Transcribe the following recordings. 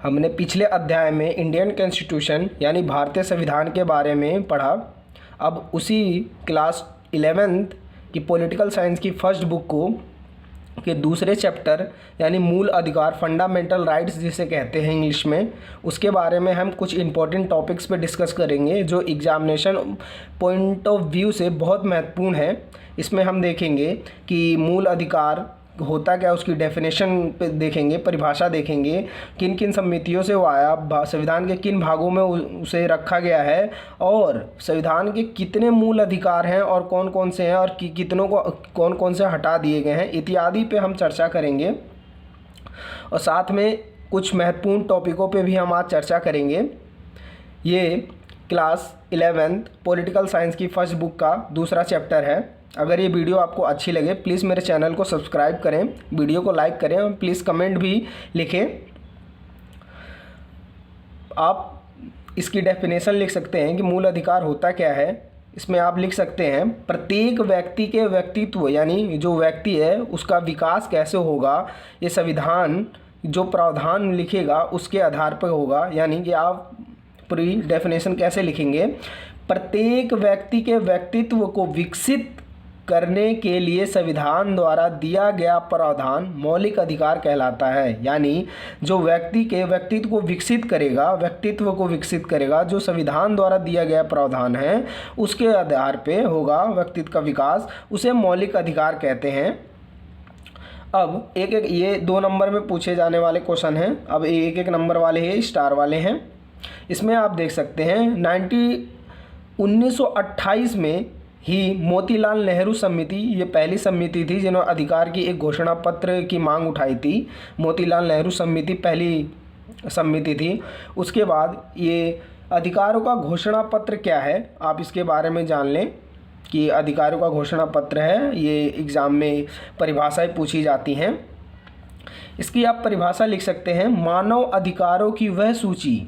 हमने पिछले अध्याय में इंडियन कॉन्स्टिट्यूशन यानी भारतीय संविधान के बारे में पढ़ा। अब उसी क्लास 11th की पॉलिटिकल साइंस की फर्स्ट बुक को के दूसरे चैप्टर यानी मूल अधिकार फंडामेंटल राइट्स जिसे कहते हैं इंग्लिश में, उसके बारे में हम कुछ इंपॉर्टेंट टॉपिक्स पे डिस्कस करेंगे जो एग्जामिनेशन पॉइंट ऑफ व्यू से बहुत महत्वपूर्ण है। इसमें हम देखेंगे कि मूल अधिकार होता क्या, उसकी डेफिनेशन पे देखेंगे, परिभाषा देखेंगे, किन किन समितियों से वो आया, संविधान के किन भागों में उसे रखा गया है, और संविधान के कितने मूल अधिकार हैं और कौन कौन से हैं और कितनों को कौन कौन से हटा दिए गए हैं इत्यादि पे हम चर्चा करेंगे। और साथ में कुछ महत्वपूर्ण टॉपिकों पे भी हम आज चर्चा करेंगे। ये क्लास 11th पॉलिटिकल साइंस की फर्स्ट बुक का दूसरा चैप्टर है। अगर ये वीडियो आपको अच्छी लगे प्लीज़ मेरे चैनल को सब्सक्राइब करें, वीडियो को लाइक करें और प्लीज़ कमेंट भी लिखें। आप इसकी डेफिनेशन लिख सकते हैं कि मूल अधिकार होता क्या है। इसमें आप लिख सकते हैं प्रत्येक व्यक्ति के व्यक्तित्व यानी जो व्यक्ति है उसका विकास कैसे होगा, ये संविधान जो प्रावधान लिखेगा उसके आधार पर होगा। यानी कि आप पूरी डेफिनेशन कैसे लिखेंगे, प्रत्येक व्यक्ति के व्यक्तित्व को विकसित करने के लिए संविधान द्वारा दिया गया प्रावधान मौलिक अधिकार कहलाता है। यानी जो व्यक्ति के व्यक्तित्व को विकसित करेगा जो संविधान द्वारा दिया गया प्रावधान है उसके आधार पे होगा व्यक्तित्व का विकास, उसे मौलिक अधिकार कहते हैं। अब एक एक ये 2 नंबर में पूछे जाने वाले क्वेश्चन हैं। अब एक एक नंबर वाले हैं, स्टार वाले हैं। इसमें आप देख सकते हैं 1928 में ही मोतीलाल नेहरू समिति, ये पहली समिति थी जिन्होंने अधिकार की एक घोषणा पत्र की मांग उठाई थी। मोतीलाल नेहरू समिति पहली समिति थी। उसके बाद ये अधिकारों का घोषणा पत्र क्या है आप इसके बारे में जान लें कि अधिकारों का घोषणा पत्र है, ये एग्ज़ाम में परिभाषाएं पूछी जाती हैं। इसकी आप परिभाषा लिख सकते हैं मानव अधिकारों की वह सूची,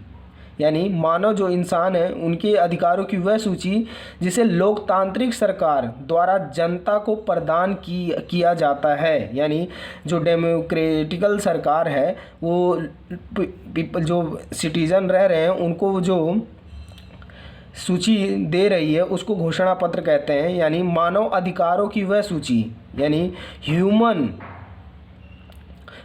यानी मानव जो इंसान है उनके अधिकारों की वह सूची जिसे लोकतांत्रिक सरकार द्वारा जनता को प्रदान किया जाता है। यानी जो डेमोक्रेटिकल सरकार है वो पीपल जो सिटीजन रह रहे हैं उनको जो सूची दे रही है उसको घोषणा पत्र कहते हैं। यानी मानव अधिकारों की वह सूची यानी ह्यूमन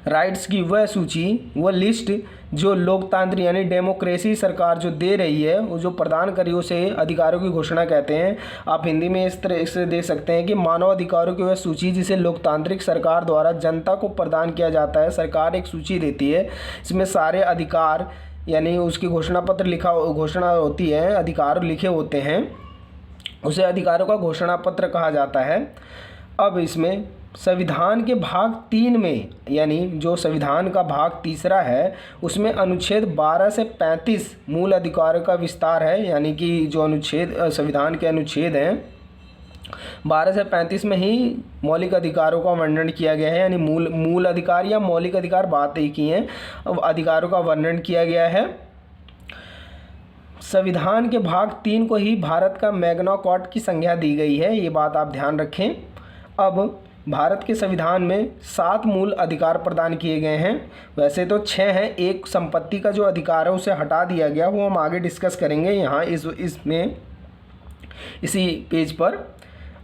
राइट्स की वह सूची, वह लिस्ट जो लोकतांत्रिक यानी डेमोक्रेसी सरकार जो दे रही है वो जो प्रदान करी उसे अधिकारों की घोषणा कहते हैं। आप हिंदी में इस तरह से देख सकते हैं कि मानव अधिकारों की वह सूची जिसे लोकतांत्रिक सरकार द्वारा जनता को प्रदान किया जाता है। सरकार एक सूची देती है, इसमें सारे अधिकार यानी उसकी घोषणा पत्र घोषणा होती है, अधिकार लिखे होते हैं, उसे अधिकारों का घोषणा पत्र कहा जाता है। अब इसमें संविधान के भाग 3 में यानी जो संविधान का भाग तीसरा है उसमें अनुच्छेद 12 से 35 मूल अधिकारों का विस्तार है। यानी कि जो अनुच्छेद संविधान के अनुच्छेद हैं 12 से 35 में ही मौलिक अधिकारों का वर्णन किया गया है। यानी मूल अधिकार या मौलिक अधिकार बात एक ही हैं, अब अधिकारों का वर्णन किया गया है। संविधान के भाग 3 को ही भारत का मैग्ना कार्टा की संज्ञा दी गई है, ये बात आप ध्यान रखें। अब भारत के संविधान में 7 मूल अधिकार प्रदान किए गए हैं, वैसे तो 6 हैं। एक संपत्ति का जो अधिकार है उसे हटा दिया गया, वो हम आगे डिस्कस करेंगे यहाँ इसमें इसी पेज पर।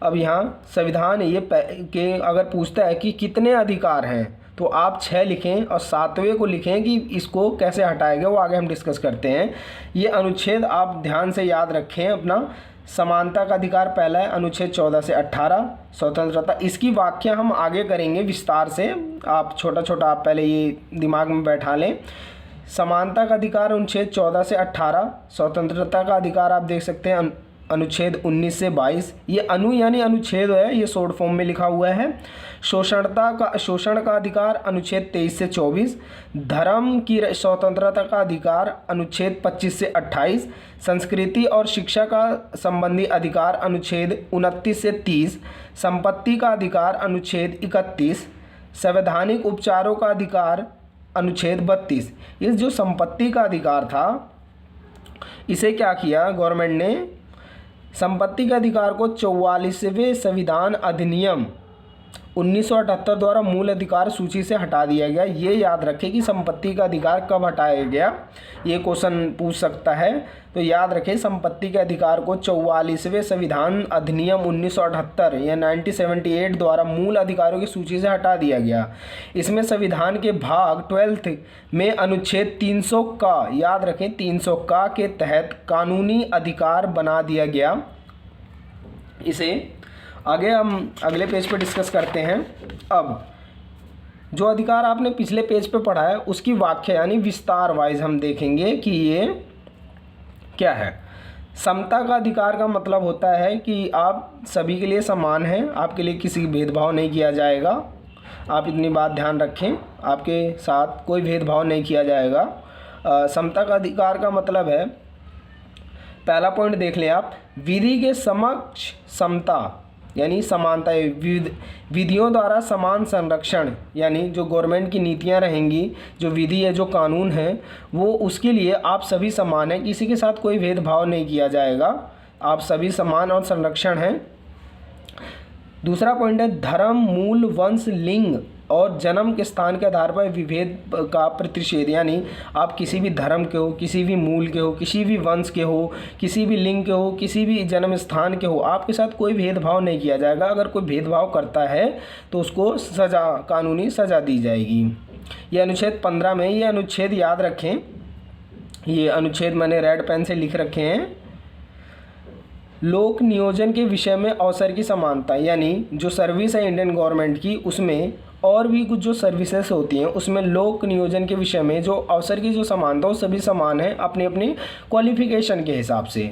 अब यहाँ संविधान ये के अगर पूछता है कि कितने अधिकार हैं तो आप 6 लिखें और 7वें को लिखें कि इसको कैसे हटाया गया, वो आगे हम डिस्कस करते हैं। ये अनुच्छेद आप ध्यान से याद रखें अपना। समानता का अधिकार पहला है अनुच्छेद 14 से 18, स्वतंत्रता, इसकी व्याख्या हम आगे करेंगे विस्तार से। आप छोटा आप पहले ये दिमाग में बैठा लें। समानता का अधिकार अनुच्छेद 14 से 18, स्वतंत्रता का अधिकार आप देख सकते हैं अनुच्छेद 19 से 22। ये यानी अनुच्छेद है, ये शॉर्ट फॉर्म में लिखा हुआ है। शोषण का अधिकार अनुच्छेद 23 से 24, धर्म की स्वतंत्रता का अधिकार अनुच्छेद 25 से 28, संस्कृति और शिक्षा का संबंधी अधिकार अनुच्छेद 29 से 30, संपत्ति का अधिकार अनुच्छेद 31, संवैधानिक उपचारों का अधिकार अनुच्छेद 32। इस जो संपत्ति का अधिकार था इसे क्या किया गवर्नमेंट ने, संपत्ति के अधिकार को 44वें संविधान अधिनियम 1978 द्वारा मूल अधिकार सूची से हटा दिया गया। ये याद रखें कि संपत्ति का अधिकार कब हटाया गया, ये क्वेश्चन पूछ सकता है। तो याद रखें संपत्ति के अधिकार को 44वें संविधान अधिनियम 1978 या 1978 द्वारा मूल अधिकारों की सूची से हटा दिया गया। इसमें संविधान के भाग 12 में अनुच्छेद 300 का, याद रखें 300 का के तहत कानूनी अधिकार बना दिया गया। इसे आगे हम अगले पेज पर डिस्कस करते हैं। अब जो अधिकार आपने पिछले पेज पे पढ़ा है उसकी व्याख्या यानी विस्तार वाइज हम देखेंगे कि ये क्या है। समता का अधिकार का मतलब होता है कि आप सभी के लिए समान हैं, आपके लिए किसी भेदभाव नहीं किया जाएगा। आप इतनी बात ध्यान रखें, आपके साथ कोई भेदभाव नहीं किया जाएगा। समता का अधिकार का मतलब है, पहला पॉइंट देख लें आप, विधि के समक्ष समता यानी समानता, विधियों द्वारा समान संरक्षण, यानी जो गवर्नमेंट की नीतियां रहेंगी, जो विधि है, जो कानून है, वो उसके लिए आप सभी समान हैं, किसी के साथ कोई भेदभाव नहीं किया जाएगा, आप सभी समान और संरक्षण हैं। दूसरा पॉइंट है धर्म, मूल, वंश, लिंग और जन्म के स्थान के आधार पर विभेद का प्रतिषेध, यानी आप किसी भी धर्म के हो, किसी भी मूल के हो, किसी भी वंश के हो, किसी भी लिंग के हो, किसी भी जन्म स्थान के हो, आपके साथ कोई भेदभाव नहीं किया जाएगा। अगर कोई भेदभाव करता है तो उसको सज़ा, कानूनी सज़ा दी जाएगी। ये अनुच्छेद 15 में, ये अनुच्छेद याद रखें, ये अनुच्छेद मैंने रेड पेन से लिख रखे हैं। लोक नियोजन के विषय में अवसर की समानता, यानी जो सर्विस है इंडियन गवर्नमेंट की, उसमें और भी कुछ जो सर्विसेज होती हैं उसमें लोक नियोजन के विषय में जो अवसर की जो समानता, वो सभी समान है अपनी अपनी क्वालिफिकेशन के हिसाब से।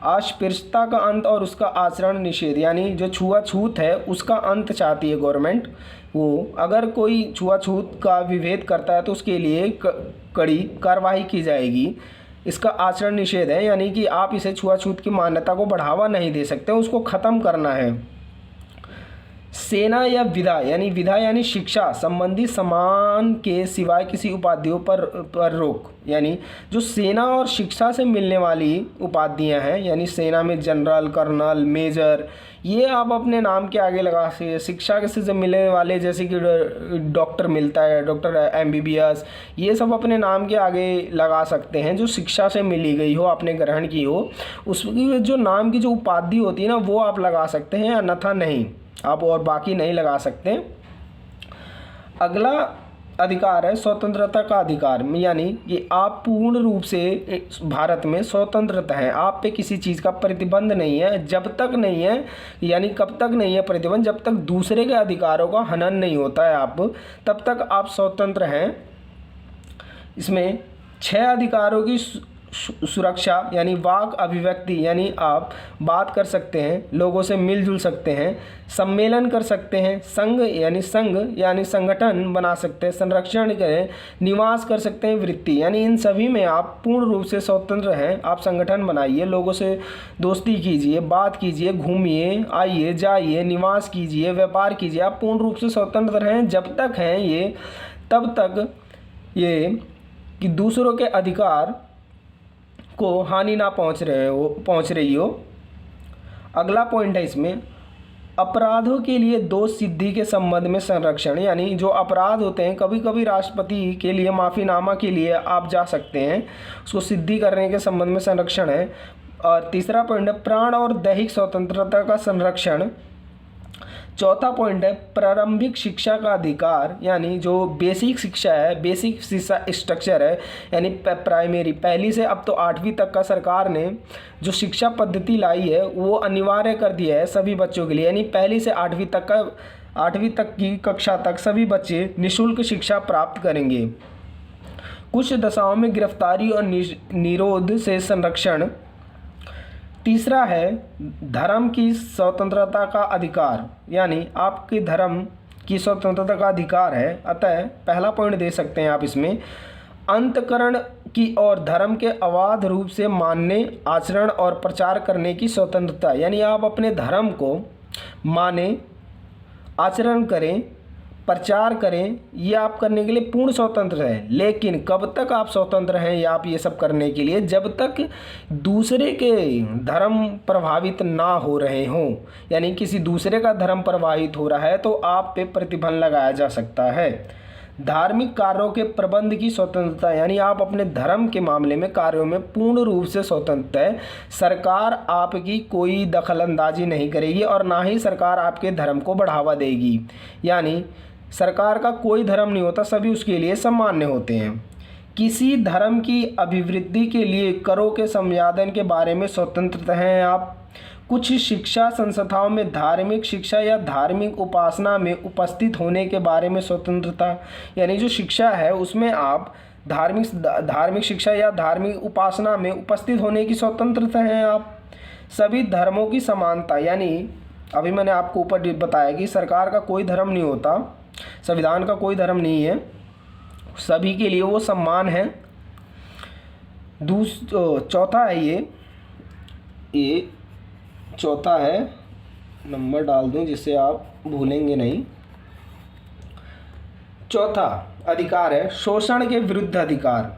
अस्पृश्यता का अंत और उसका आचरण निषेध, यानी जो छुआछूत है उसका अंत चाहती है गवर्नमेंट। वो अगर कोई छुआछूत का विभेद करता है तो उसके लिए कड़ी कार्रवाई की जाएगी। इसका आचरण निषेध है, यानी कि आप इसे छुआछूत की मान्यता को बढ़ावा नहीं दे सकते, उसको ख़त्म करना है। सेना या विधा, यानी विधा यानी शिक्षा संबंधी सम्मान के सिवाय किसी उपाधियों पर रोक, यानी जो सेना और शिक्षा से मिलने वाली उपाधियां हैं, यानी सेना में जनरल, कर्नल, मेजर, ये आप अपने नाम के आगे लगा सकते हैं। शिक्षा से मिलने वाले जैसे कि डॉक्टर मिलता है, डॉक्टर MBBS, ये सब अपने नाम के आगे लगा सकते हैं। जो शिक्षा से मिली गई हो, आपने ग्रहण की हो, उसकी जो नाम की जो उपाधि होती है ना, वो आप लगा सकते हैं, अन्यथा नहीं, आप और बाकी नहीं लगा सकते। अगला अधिकार है स्वतंत्रता का अधिकार, यानी कि आप पूर्ण रूप से भारत में स्वतंत्रता हैं, आप पे किसी चीज़ का प्रतिबंध नहीं है, जब तक नहीं है, यानी कब तक नहीं है प्रतिबंध, जब तक दूसरे के अधिकारों का हनन नहीं होता है आप, तब तक आप स्वतंत्र हैं। इसमें 6 अधिकारों की सुरक्षा, यानी वाक अभिव्यक्ति, यानी आप बात कर सकते हैं, लोगों से मिलजुल सकते हैं, सम्मेलन कर सकते हैं, संघ यानी संगठन बना सकते हैं, संरक्षण करें, निवास कर सकते हैं, वृत्ति, यानी इन सभी में आप पूर्ण रूप से स्वतंत्र हैं। आप संगठन बनाइए, लोगों से दोस्ती कीजिए, बात कीजिए, घूमिए, आइए जाइए, निवास कीजिए, व्यापार कीजिए, आप पूर्ण रूप से स्वतंत्र हैं। जब तक हैं ये, तब तक ये कि दूसरों के अधिकार को हानि ना पहुंच रही हो। अगला पॉइंट है इसमें, अपराधों के लिए दोष सिद्धि के संबंध में संरक्षण, यानी जो अपराध होते हैं, कभी कभी राष्ट्रपति के लिए माफ़ीनामा के लिए आप जा सकते हैं, उसको सिद्धि करने के संबंध में संरक्षण है। और तीसरा पॉइंट है प्राण और दैहिक स्वतंत्रता का संरक्षण। चौथा पॉइंट है प्रारंभिक शिक्षा का अधिकार, यानी जो बेसिक शिक्षा है, बेसिक शिक्षा स्ट्रक्चर है, यानी प्राइमरी, पहली से अब तो 8वीं तक का सरकार ने जो शिक्षा पद्धति लाई है वो अनिवार्य कर दिया है सभी बच्चों के लिए, यानी पहली से 8वीं तक की कक्षा तक सभी बच्चे निःशुल्क शिक्षा प्राप्त करेंगे। कुछ दशाओं में गिरफ्तारी और निरोध से संरक्षण। तीसरा है धर्म की स्वतंत्रता का अधिकार, यानी आपके धर्म की स्वतंत्रता का अधिकार है। अतः पहला पॉइंट दे सकते हैं आप इसमें, अंतकरण की और धर्म के अबाध रूप से मानने, आचरण और प्रचार करने की स्वतंत्रता, यानी आप अपने धर्म को माने, आचरण करें, प्रचार करें, ये आप करने के लिए पूर्ण स्वतंत्र हैं। लेकिन कब तक आप स्वतंत्र हैं या आप ये सब करने के लिए, जब तक दूसरे के धर्म प्रभावित ना हो रहे हों, यानी किसी दूसरे का धर्म प्रभावित हो रहा है तो आप पे प्रतिबंध लगाया जा सकता है। धार्मिक कार्यों के प्रबंध की स्वतंत्रता, यानी आप अपने धर्म के मामले में कार्यों में पूर्ण रूप से स्वतंत्र है। सरकार आपकी कोई दखलंदाजी नहीं करेगी और ना ही सरकार आपके धर्म को बढ़ावा देगी। यानी सरकार का कोई धर्म नहीं होता, सभी उसके लिए सामान्य होते हैं। किसी धर्म की अभिवृद्धि के लिए करों के संपादन के बारे में स्वतंत्र हैं आप। कुछ शिक्षा संस्थाओं में धार्मिक शिक्षा या धार्मिक उपासना में उपस्थित होने के बारे में स्वतंत्रता, यानी जो शिक्षा है उसमें आप धार्मिक शिक्षा या धार्मिक उपासना में उपस्थित होने की स्वतंत्रता है आप। सभी धर्मों की समानता, यानी अभी मैंने आपको ऊपर बताया कि सरकार का कोई धर्म नहीं होता, संविधान का कोई धर्म नहीं है, सभी के लिए वो सम्मान है। चौथा है ये चौथा है, नंबर डाल दूं जिससे आप भूलेंगे नहीं। चौथा अधिकार है शोषण के विरुद्ध अधिकार,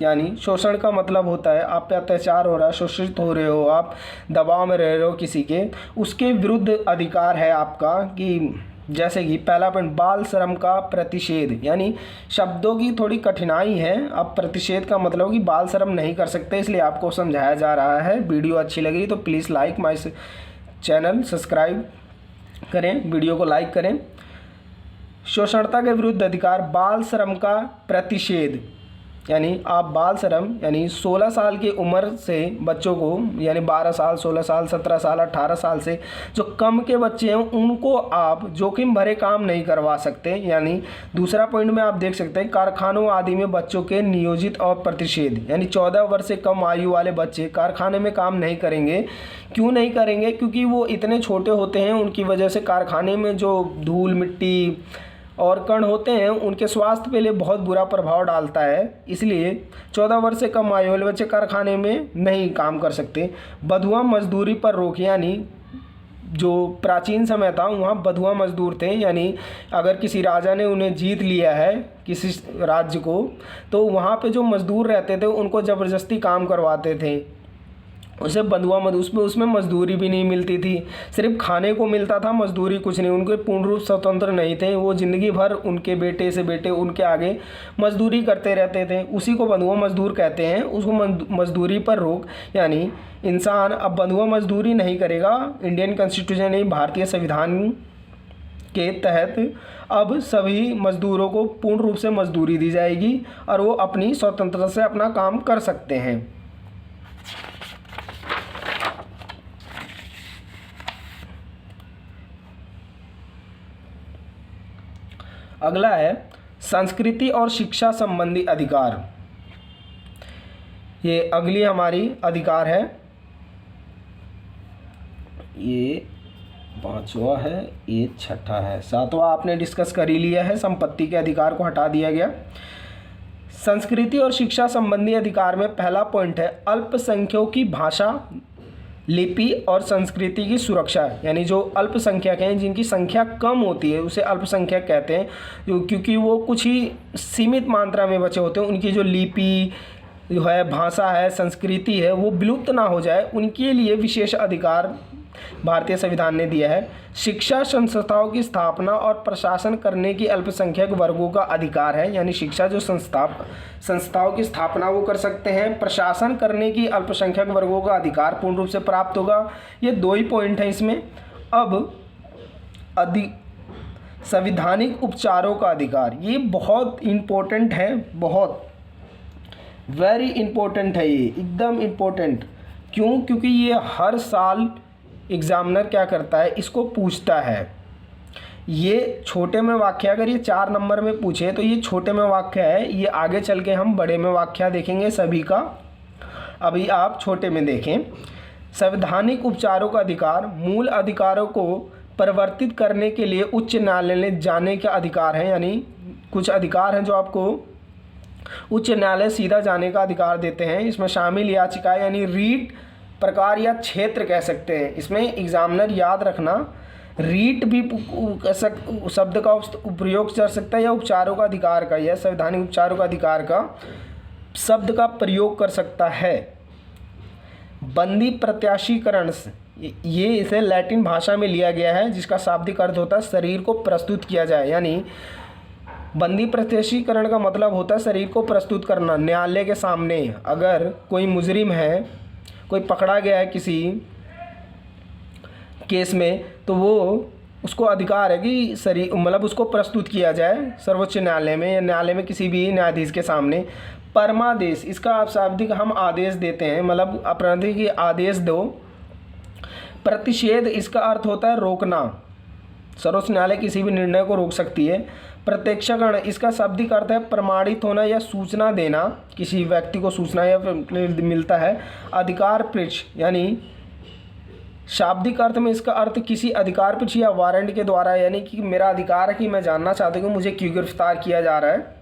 यानी शोषण का मतलब होता है आप पे अत्याचार हो रहा है, शोषित हो रहे हो, आप दबाव में रह रहे हो किसी के, उसके विरुद्ध अधिकार है आपका। कि जैसे कि पहला पॉइंट, बाल श्रम का प्रतिषेध, यानी शब्दों की थोड़ी कठिनाई है। अब प्रतिषेध का मतलब कि बाल श्रम नहीं कर सकते, इसलिए आपको समझाया जा रहा है। वीडियो अच्छी लगी तो please like my channel, subscribe करें, वीडियो को लाइक करें। शोषणता के विरुद्ध अधिकार, बाल श्रम का प्रतिषेध, यानी आप बाल श्रम यानी 16 साल की उम्र से बच्चों को, यानी 12 साल 16 साल 17 साल 18 साल से जो कम के बच्चे हैं उनको आप जोखिम भरे काम नहीं करवा सकते। यानी दूसरा पॉइंट में आप देख सकते हैं कारखानों आदि में बच्चों के नियोजित और प्रतिषेध, यानी 14 वर्ष से कम आयु वाले बच्चे कारखाने में काम नहीं करेंगे। क्यों नहीं करेंगे? क्योंकि वो इतने छोटे होते हैं, उनकी वजह से कारखाने में जो धूल मिट्टी और कण होते हैं उनके स्वास्थ्य पे लिए बहुत बुरा प्रभाव डालता है, इसलिए 14 वर्ष से कम आयु वाले बच्चे कारखाने में नहीं काम कर सकते। बधुआ मजदूरी पर रोक, यानी जो प्राचीन समय था वहाँ बधुआ मजदूर थे, यानी अगर किसी राजा ने उन्हें जीत लिया है किसी राज्य को, तो वहाँ पे जो मजदूर रहते थे उनको ज़बरदस्ती काम करवाते थे, उसे बंधुआ उसमें मजदूरी भी नहीं मिलती थी, सिर्फ खाने को मिलता था, मजदूरी कुछ नहीं। उनके पूर्ण रूप स्वतंत्र नहीं थे, वो ज़िंदगी भर उनके बेटे से बेटे उनके आगे मजदूरी करते रहते थे, उसी को बंधुआ मजदूर कहते हैं। उसको मजदूरी पर रोक, यानी इंसान अब बंधुआ मजदूरी नहीं करेगा। इंडियन कॉन्स्टिट्यूशन यानी भारतीय संविधान के तहत अब सभी मजदूरों को पूर्ण रूप से मजदूरी दी जाएगी और वो अपनी स्वतंत्रता से अपना काम कर सकते हैं। अगला है संस्कृति और शिक्षा संबंधी अधिकार। ये अगली हमारी अधिकार है, ये 5वां है, ये 6ठा है। 7वां आपने डिस्कस कर ही लिया है, संपत्ति के अधिकार को हटा दिया गया। संस्कृति और शिक्षा संबंधी अधिकार में पहला पॉइंट है अल्पसंख्यकों की भाषा, लिपि और संस्कृति की सुरक्षा, यानी जो अल्पसंख्यक हैं जिनकी संख्या कम होती है उसे अल्पसंख्यक कहते हैं, क्योंकि वो कुछ ही सीमित मात्रा में बचे होते हैं। उनकी जो लिपि जो है, भाषा है, संस्कृति है, वो विलुप्त ना हो जाए, उनके लिए विशेष अधिकार भारतीय संविधान ने दिया है। शिक्षा संस्थाओं की स्थापना और प्रशासन करने की अल्पसंख्यक वर्गों का अधिकार है, यानी शिक्षा जो संस्थाओं की स्थापना वो कर सकते हैं, प्रशासन करने की अल्पसंख्यक वर्गों का अधिकार पूर्ण रूप से प्राप्त होगा। ये 2 ही पॉइंट हैं इसमें। अब संवैधानिक उपचारों का अधिकार, ये बहुत इम्पोर्टेंट है, बहुत वेरी इम्पोर्टेंट है, ये एकदम इम्पोर्टेंट। क्यों? क्योंकि ये हर साल एग्जामिनर क्या करता है, इसको पूछता है। ये छोटे में वाक्य, अगर ये 4 नंबर में पूछे तो ये छोटे में वाक्य है, ये आगे चल के हम बड़े में वाक्य देखेंगे सभी का। अभी आप छोटे में देखें। संवैधानिक उपचारों का अधिकार, मूल अधिकारों को परिवर्तित करने के लिए उच्च न्यायालय में जाने का अधिकार है, यानी कुछ अधिकार हैं जो आपको उच्च न्यायालय सीधा जाने का अधिकार देते हैं। इसमें शामिल याचिका, यानी रीट प्रकार या क्षेत्र कह सकते हैं। इसमें एग्जामिनर याद रखना, रीट भी शब्द का प्रयोग कर सकता है, या उपचारों का अधिकार का, या संवैधानिक उपचारों का अधिकार का शब्द का प्रयोग कर सकता है। बंदी प्रत्याशीकरण, ये इसे लैटिन भाषा में लिया गया है, जिसका शाब्दिक अर्थ होता है शरीर को प्रस्तुत किया जाए। यानी बंदी प्रत्याशीकरण का मतलब होता है शरीर को प्रस्तुत करना न्यायालय के सामने। अगर कोई मुजरिम है, कोई पकड़ा गया है किसी केस में, तो वो उसको अधिकार है कि शरीर मतलब उसको प्रस्तुत किया जाए सर्वोच्च न्यायालय में, या न्यायालय में किसी भी न्यायाधीश के सामने। परमादेश, इसका आप शाब्दिक हम आदेश देते हैं, मतलब अपराधी की आदेश दो। प्रतिषेध, इसका अर्थ होता है रोकना, सर्वोच्च न्यायालय किसी भी निर्णय को रोक सकती है। प्रत्यक्षकरण, इसका शाब्दिक अर्थ है प्रमाणित होना या सूचना देना, किसी व्यक्ति को सूचना या मिलता है। अधिकार पृच्छ, यानी शाब्दिक अर्थ में इसका अर्थ किसी अधिकार पृच्छ या वारंट के द्वारा, यानी कि मेरा अधिकार है कि मैं जानना चाहता हूँ कि मुझे क्यों गिरफ्तार किया जा रहा है।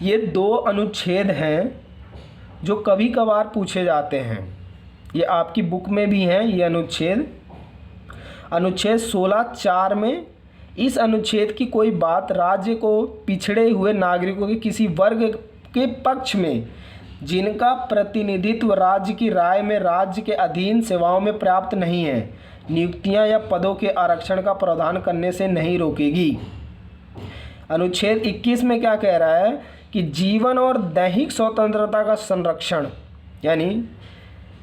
ये 2 अनुच्छेद हैं जो कभी कभार पूछे जाते हैं, ये आपकी बुक में भी हैं। ये अनुच्छेद 16(4) में, इस अनुच्छेद की कोई बात राज्य को पिछड़े हुए नागरिकों के किसी वर्ग के पक्ष में जिनका प्रतिनिधित्व राज्य की राय में राज्य के अधीन सेवाओं में पर्याप्त नहीं है, नियुक्तियां या पदों के आरक्षण का प्रावधान करने से नहीं रोकेगी। अनुच्छेद 21 में क्या कह रहा है कि जीवन और दैहिक स्वतंत्रता का संरक्षण, यानी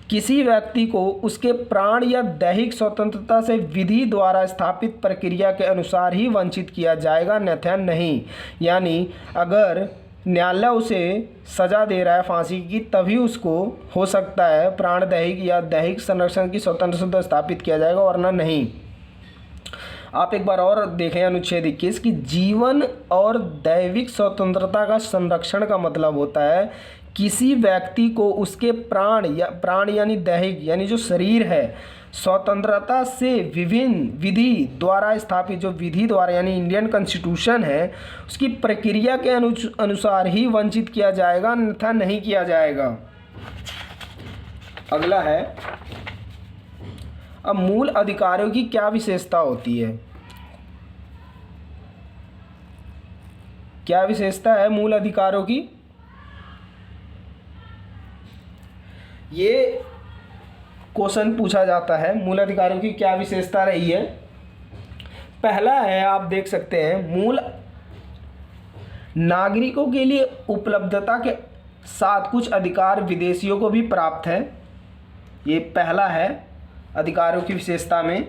किसी व्यक्ति को उसके प्राण या दैहिक स्वतंत्रता से विधि द्वारा स्थापित प्रक्रिया के अनुसार ही वंचित किया जाएगा, अन्यथा नहीं। यानी अगर न्यायालय उसे सज़ा दे रहा है फांसी की, तभी उसको हो सकता है प्राण दैहिक या दैहिक संरक्षण की स्वतंत्रता स्थापित किया जाएगा, वरना नहीं। आप एक बार और देखें अनुच्छेद 21 कि जीवन और दैविक स्वतंत्रता का संरक्षण का मतलब होता है किसी व्यक्ति को उसके प्राण यानी दैहिक यानी जो शरीर है स्वतंत्रता से विभिन्न विधि द्वारा स्थापित, जो विधि द्वारा यानी इंडियन कॉन्स्टिट्यूशन है उसकी प्रक्रिया के अनुसार ही वंचित किया जाएगा, अन्यथा नहीं किया जाएगा। अगला है, अब मूल अधिकारों की क्या विशेषता होती है? क्या विशेषता है मूल अधिकारों की? ये क्वेश्चन पूछा जाता है, मूल अधिकारों की क्या विशेषता रही है। पहला है, आप देख सकते हैं, मूल नागरिकों के लिए उपलब्धता के साथ कुछ अधिकार विदेशियों को भी प्राप्त है। ये पहला है अधिकारों की विशेषता में,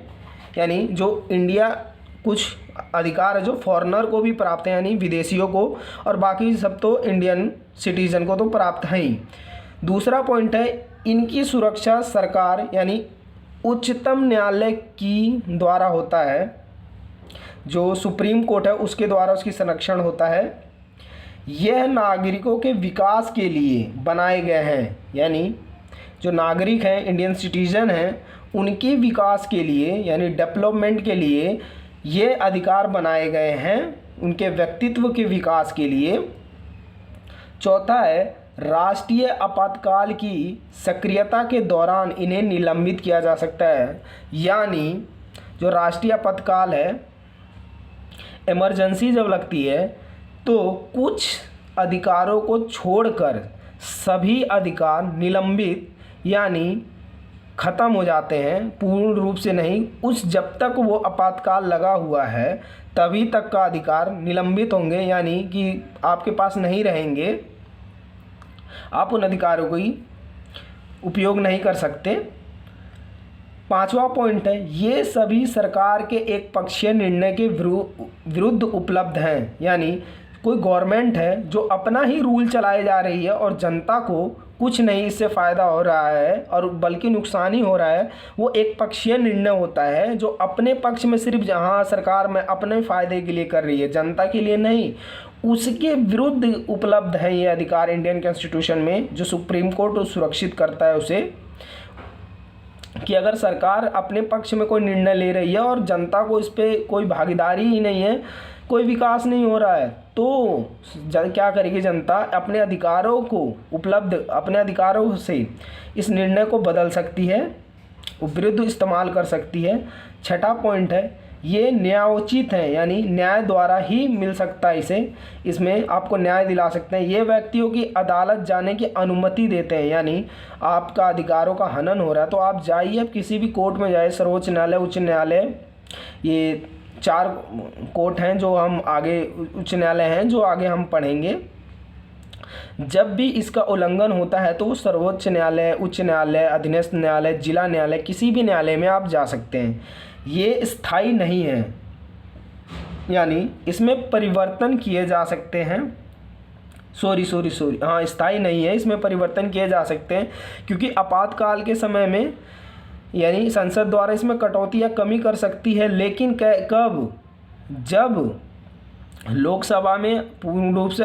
यानी जो इंडिया कुछ अधिकार है जो फॉरेनर को भी प्राप्त है, यानी विदेशियों को, और बाकी सब तो इंडियन सिटीजन को तो प्राप्त है ही। दूसरा पॉइंट है, इनकी सुरक्षा सरकार यानी उच्चतम न्यायालय की द्वारा होता है, जो सुप्रीम कोर्ट है उसके द्वारा उसकी संरक्षण होता है। यह नागरिकों के विकास के लिए बनाए गए हैं, यानी जो नागरिक हैं इंडियन सिटीजन हैं उनके विकास के लिए यानी डेवलपमेंट के लिए ये अधिकार बनाए गए हैं, उनके व्यक्तित्व के विकास के लिए। चौथा है, राष्ट्रीय आपातकाल की सक्रियता के दौरान इन्हें निलंबित किया जा सकता है, यानी जो राष्ट्रीय आपातकाल है, इमरजेंसी जब लगती है तो कुछ अधिकारों को छोड़कर सभी अधिकार निलंबित यानी ख़त्म हो जाते हैं, पूर्ण रूप से नहीं, उस जब तक वो आपातकाल लगा हुआ है तभी तक का अधिकार निलंबित होंगे, यानी कि आपके पास नहीं रहेंगे, आप उन अधिकारों को ही उपयोग नहीं कर सकते। पांचवा पॉइंट है, ये सभी सरकार के एक पक्षीय निर्णय के विरुद्ध उपलब्ध हैं, यानी कोई गवर्नमेंट है जो अपना ही रूल चलाए जा रही है और जनता को कुछ नहीं इससे फ़ायदा हो रहा है और बल्कि नुकसान ही हो रहा है, वो एक पक्षीय निर्णय होता है जो अपने पक्ष में सिर्फ जहाँ सरकार में अपने फ़ायदे के लिए कर रही है, जनता के लिए नहीं, उसके विरुद्ध उपलब्ध है ये अधिकार इंडियन कॉन्स्टिट्यूशन में, जो सुप्रीम कोर्ट सुरक्षित करता है उसे, कि अगर सरकार अपने पक्ष में कोई निर्णय ले रही है और जनता को इस पर कोई भागीदारी ही नहीं है, कोई विकास नहीं हो रहा है, तो क्या करेगी जनता? अपने अधिकारों को अपने अधिकारों से इस निर्णय को बदल सकती है विरुद्ध इस्तेमाल कर सकती है। छठा पॉइंट है ये न्यायोचित है, यानी न्याय द्वारा ही मिल सकता है इसे, इसमें आपको न्याय दिला सकते हैं। ये व्यक्तियों की अदालत जाने की अनुमति देते हैं, यानी आपका अधिकारों का हनन हो रहा है तो आप जाइए, अब किसी भी कोर्ट में जाइए, सर्वोच्च न्यायालय, उच्च न्यायालय, ये 4 कोर्ट हैं जो हम आगे, उच्च न्यायालय हैं जो आगे हम पढ़ेंगे। जब भी इसका उल्लंघन होता है तो सर्वोच्च न्यायालय, उच्च न्यायालय, अधीनस्थ न्यायालय, जिला न्यायालय, किसी भी न्यायालय में आप जा सकते हैं। ये स्थायी नहीं है, यानी इसमें परिवर्तन किए जा सकते हैं। सॉरी, हाँ, स्थायी नहीं है, इसमें परिवर्तन किए जा सकते हैं क्योंकि आपातकाल के समय में यानी संसद द्वारा इसमें कटौती या कमी कर सकती है। लेकिन कब? जब लोकसभा में पूर्ण रूप से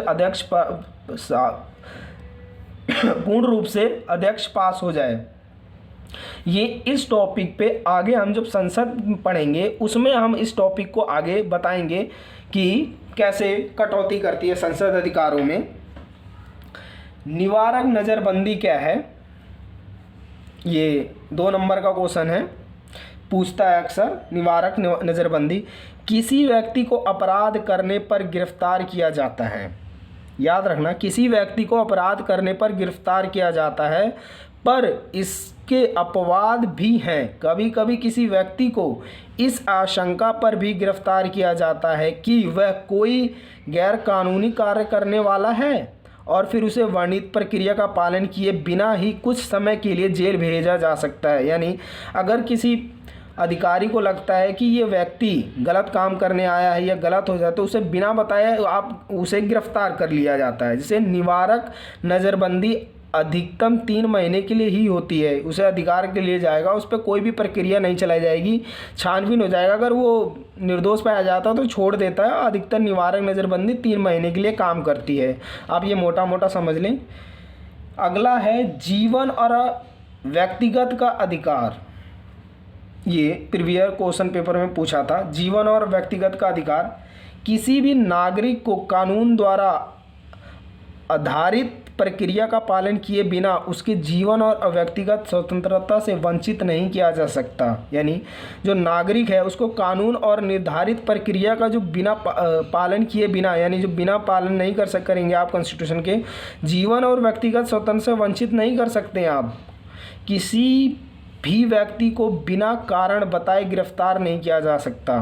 अध्यक्ष पास हो जाए। ये इस टॉपिक पे आगे हम जब संसद पढ़ेंगे उसमें हम इस टॉपिक को आगे बताएंगे कि कैसे कटौती करती है संसद अधिकारों में। निवारक नज़रबंदी क्या है? ये 2 नंबर का क्वेश्चन है, पूछता है अक्सर। निवारक नज़रबंदी किसी व्यक्ति को अपराध करने पर गिरफ्तार किया जाता है। याद रखना, किसी व्यक्ति को अपराध करने पर गिरफ्तार किया जाता है, पर इसके अपवाद भी हैं। कभी कभी किसी व्यक्ति को इस आशंका पर भी गिरफ्तार किया जाता है कि वह कोई गैर कानूनी कार्य करने वाला है और फिर उसे वर्णित प्रक्रिया का पालन किए बिना ही कुछ समय के लिए जेल भेजा जा सकता है। यानी अगर किसी अधिकारी को लगता है कि ये व्यक्ति गलत काम करने आया है या गलत हो जाए तो उसे बिना बताए आप उसे गिरफ्तार कर लिया जाता है। जिसे निवारक नज़रबंदी अधिकतम 3 महीने के लिए ही होती है। उसे अधिकार के लिए जाएगा, उस पर कोई भी प्रक्रिया नहीं चलाई जाएगी, छानबीन हो जाएगा। अगर वो निर्दोष पाया जाता है तो छोड़ देता है। अधिकतर निवारक नज़रबंदी 3 महीने के लिए काम करती है। आप ये मोटा मोटा समझ लें। अगला है जीवन और व्यक्तिगत का अधिकार। ये प्रीवियर क्वेश्चन पेपर में पूछा था। जीवन और व्यक्तिगत का अधिकार किसी भी नागरिक को कानून द्वारा आधारित प्रक्रिया का पालन किए बिना उसके जीवन और व्यक्तिगत स्वतंत्रता से वंचित नहीं किया जा सकता। यानी जो नागरिक है उसको कानून और निर्धारित प्रक्रिया का जो बिना पालन किए बिना, यानी जो बिना पालन नहीं करेंगे आप कॉन्स्टिट्यूशन के, जीवन और व्यक्तिगत स्वतंत्रता से वंचित नहीं कर सकते आप। किसी भी व्यक्ति को बिना कारण बताए गिरफ्तार नहीं किया जा सकता।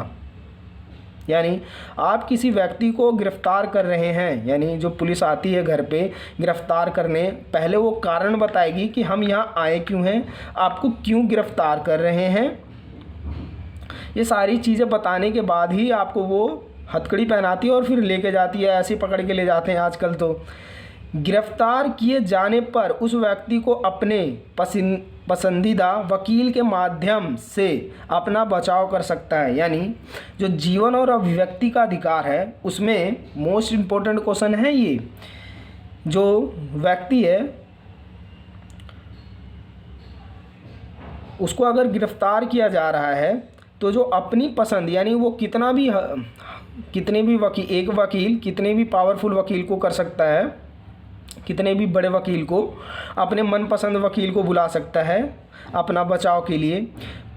यानी आप किसी व्यक्ति को गिरफ्तार कर रहे हैं, यानी जो पुलिस आती है घर पे गिरफ्तार करने, पहले वो कारण बताएगी कि हम यहाँ आए क्यों हैं, आपको क्यों गिरफ्तार कर रहे हैं। ये सारी चीज़ें बताने के बाद ही आपको वो हथकड़ी पहनाती है और फिर लेके जाती है। ऐसे पकड़ के ले जाते हैं आजकल तो। गिरफ्तार किए जाने पर उस व्यक्ति को अपने पसंदीदा वकील के माध्यम से अपना बचाव कर सकता है। यानी जो जीवन और अभिव्यक्ति का अधिकार है उसमें मोस्ट इम्पोर्टेंट क्वेश्चन है ये। जो व्यक्ति है उसको अगर गिरफ्तार किया जा रहा है तो जो अपनी पसंद, यानी वो कितने भी वकील, एक वकील कितने भी पावरफुल वकील को कर सकता है, कितने भी बड़े वकील को, अपने मनपसंद वकील को बुला सकता है अपना बचाव के लिए।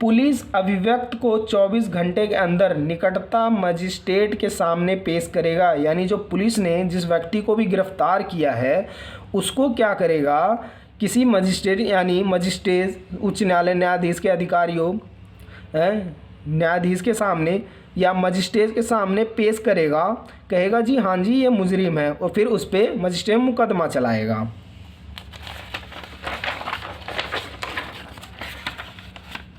पुलिस अभिव्यक्त को 24 घंटे के अंदर निकटतम मजिस्ट्रेट के सामने पेश करेगा। यानी जो पुलिस ने जिस व्यक्ति को भी गिरफ्तार किया है उसको क्या करेगा, किसी मजिस्ट्रेट, यानी मजिस्ट्रेट, उच्च न्यायालय न्यायाधीश के अधिकारियों, न्यायाधीश के सामने या मजिस्ट्रेट के सामने पेश करेगा, कहेगा जी हाँ जी ये मुजरिम है, और फिर उस पर मजिस्ट्रेट मुकदमा चलाएगा।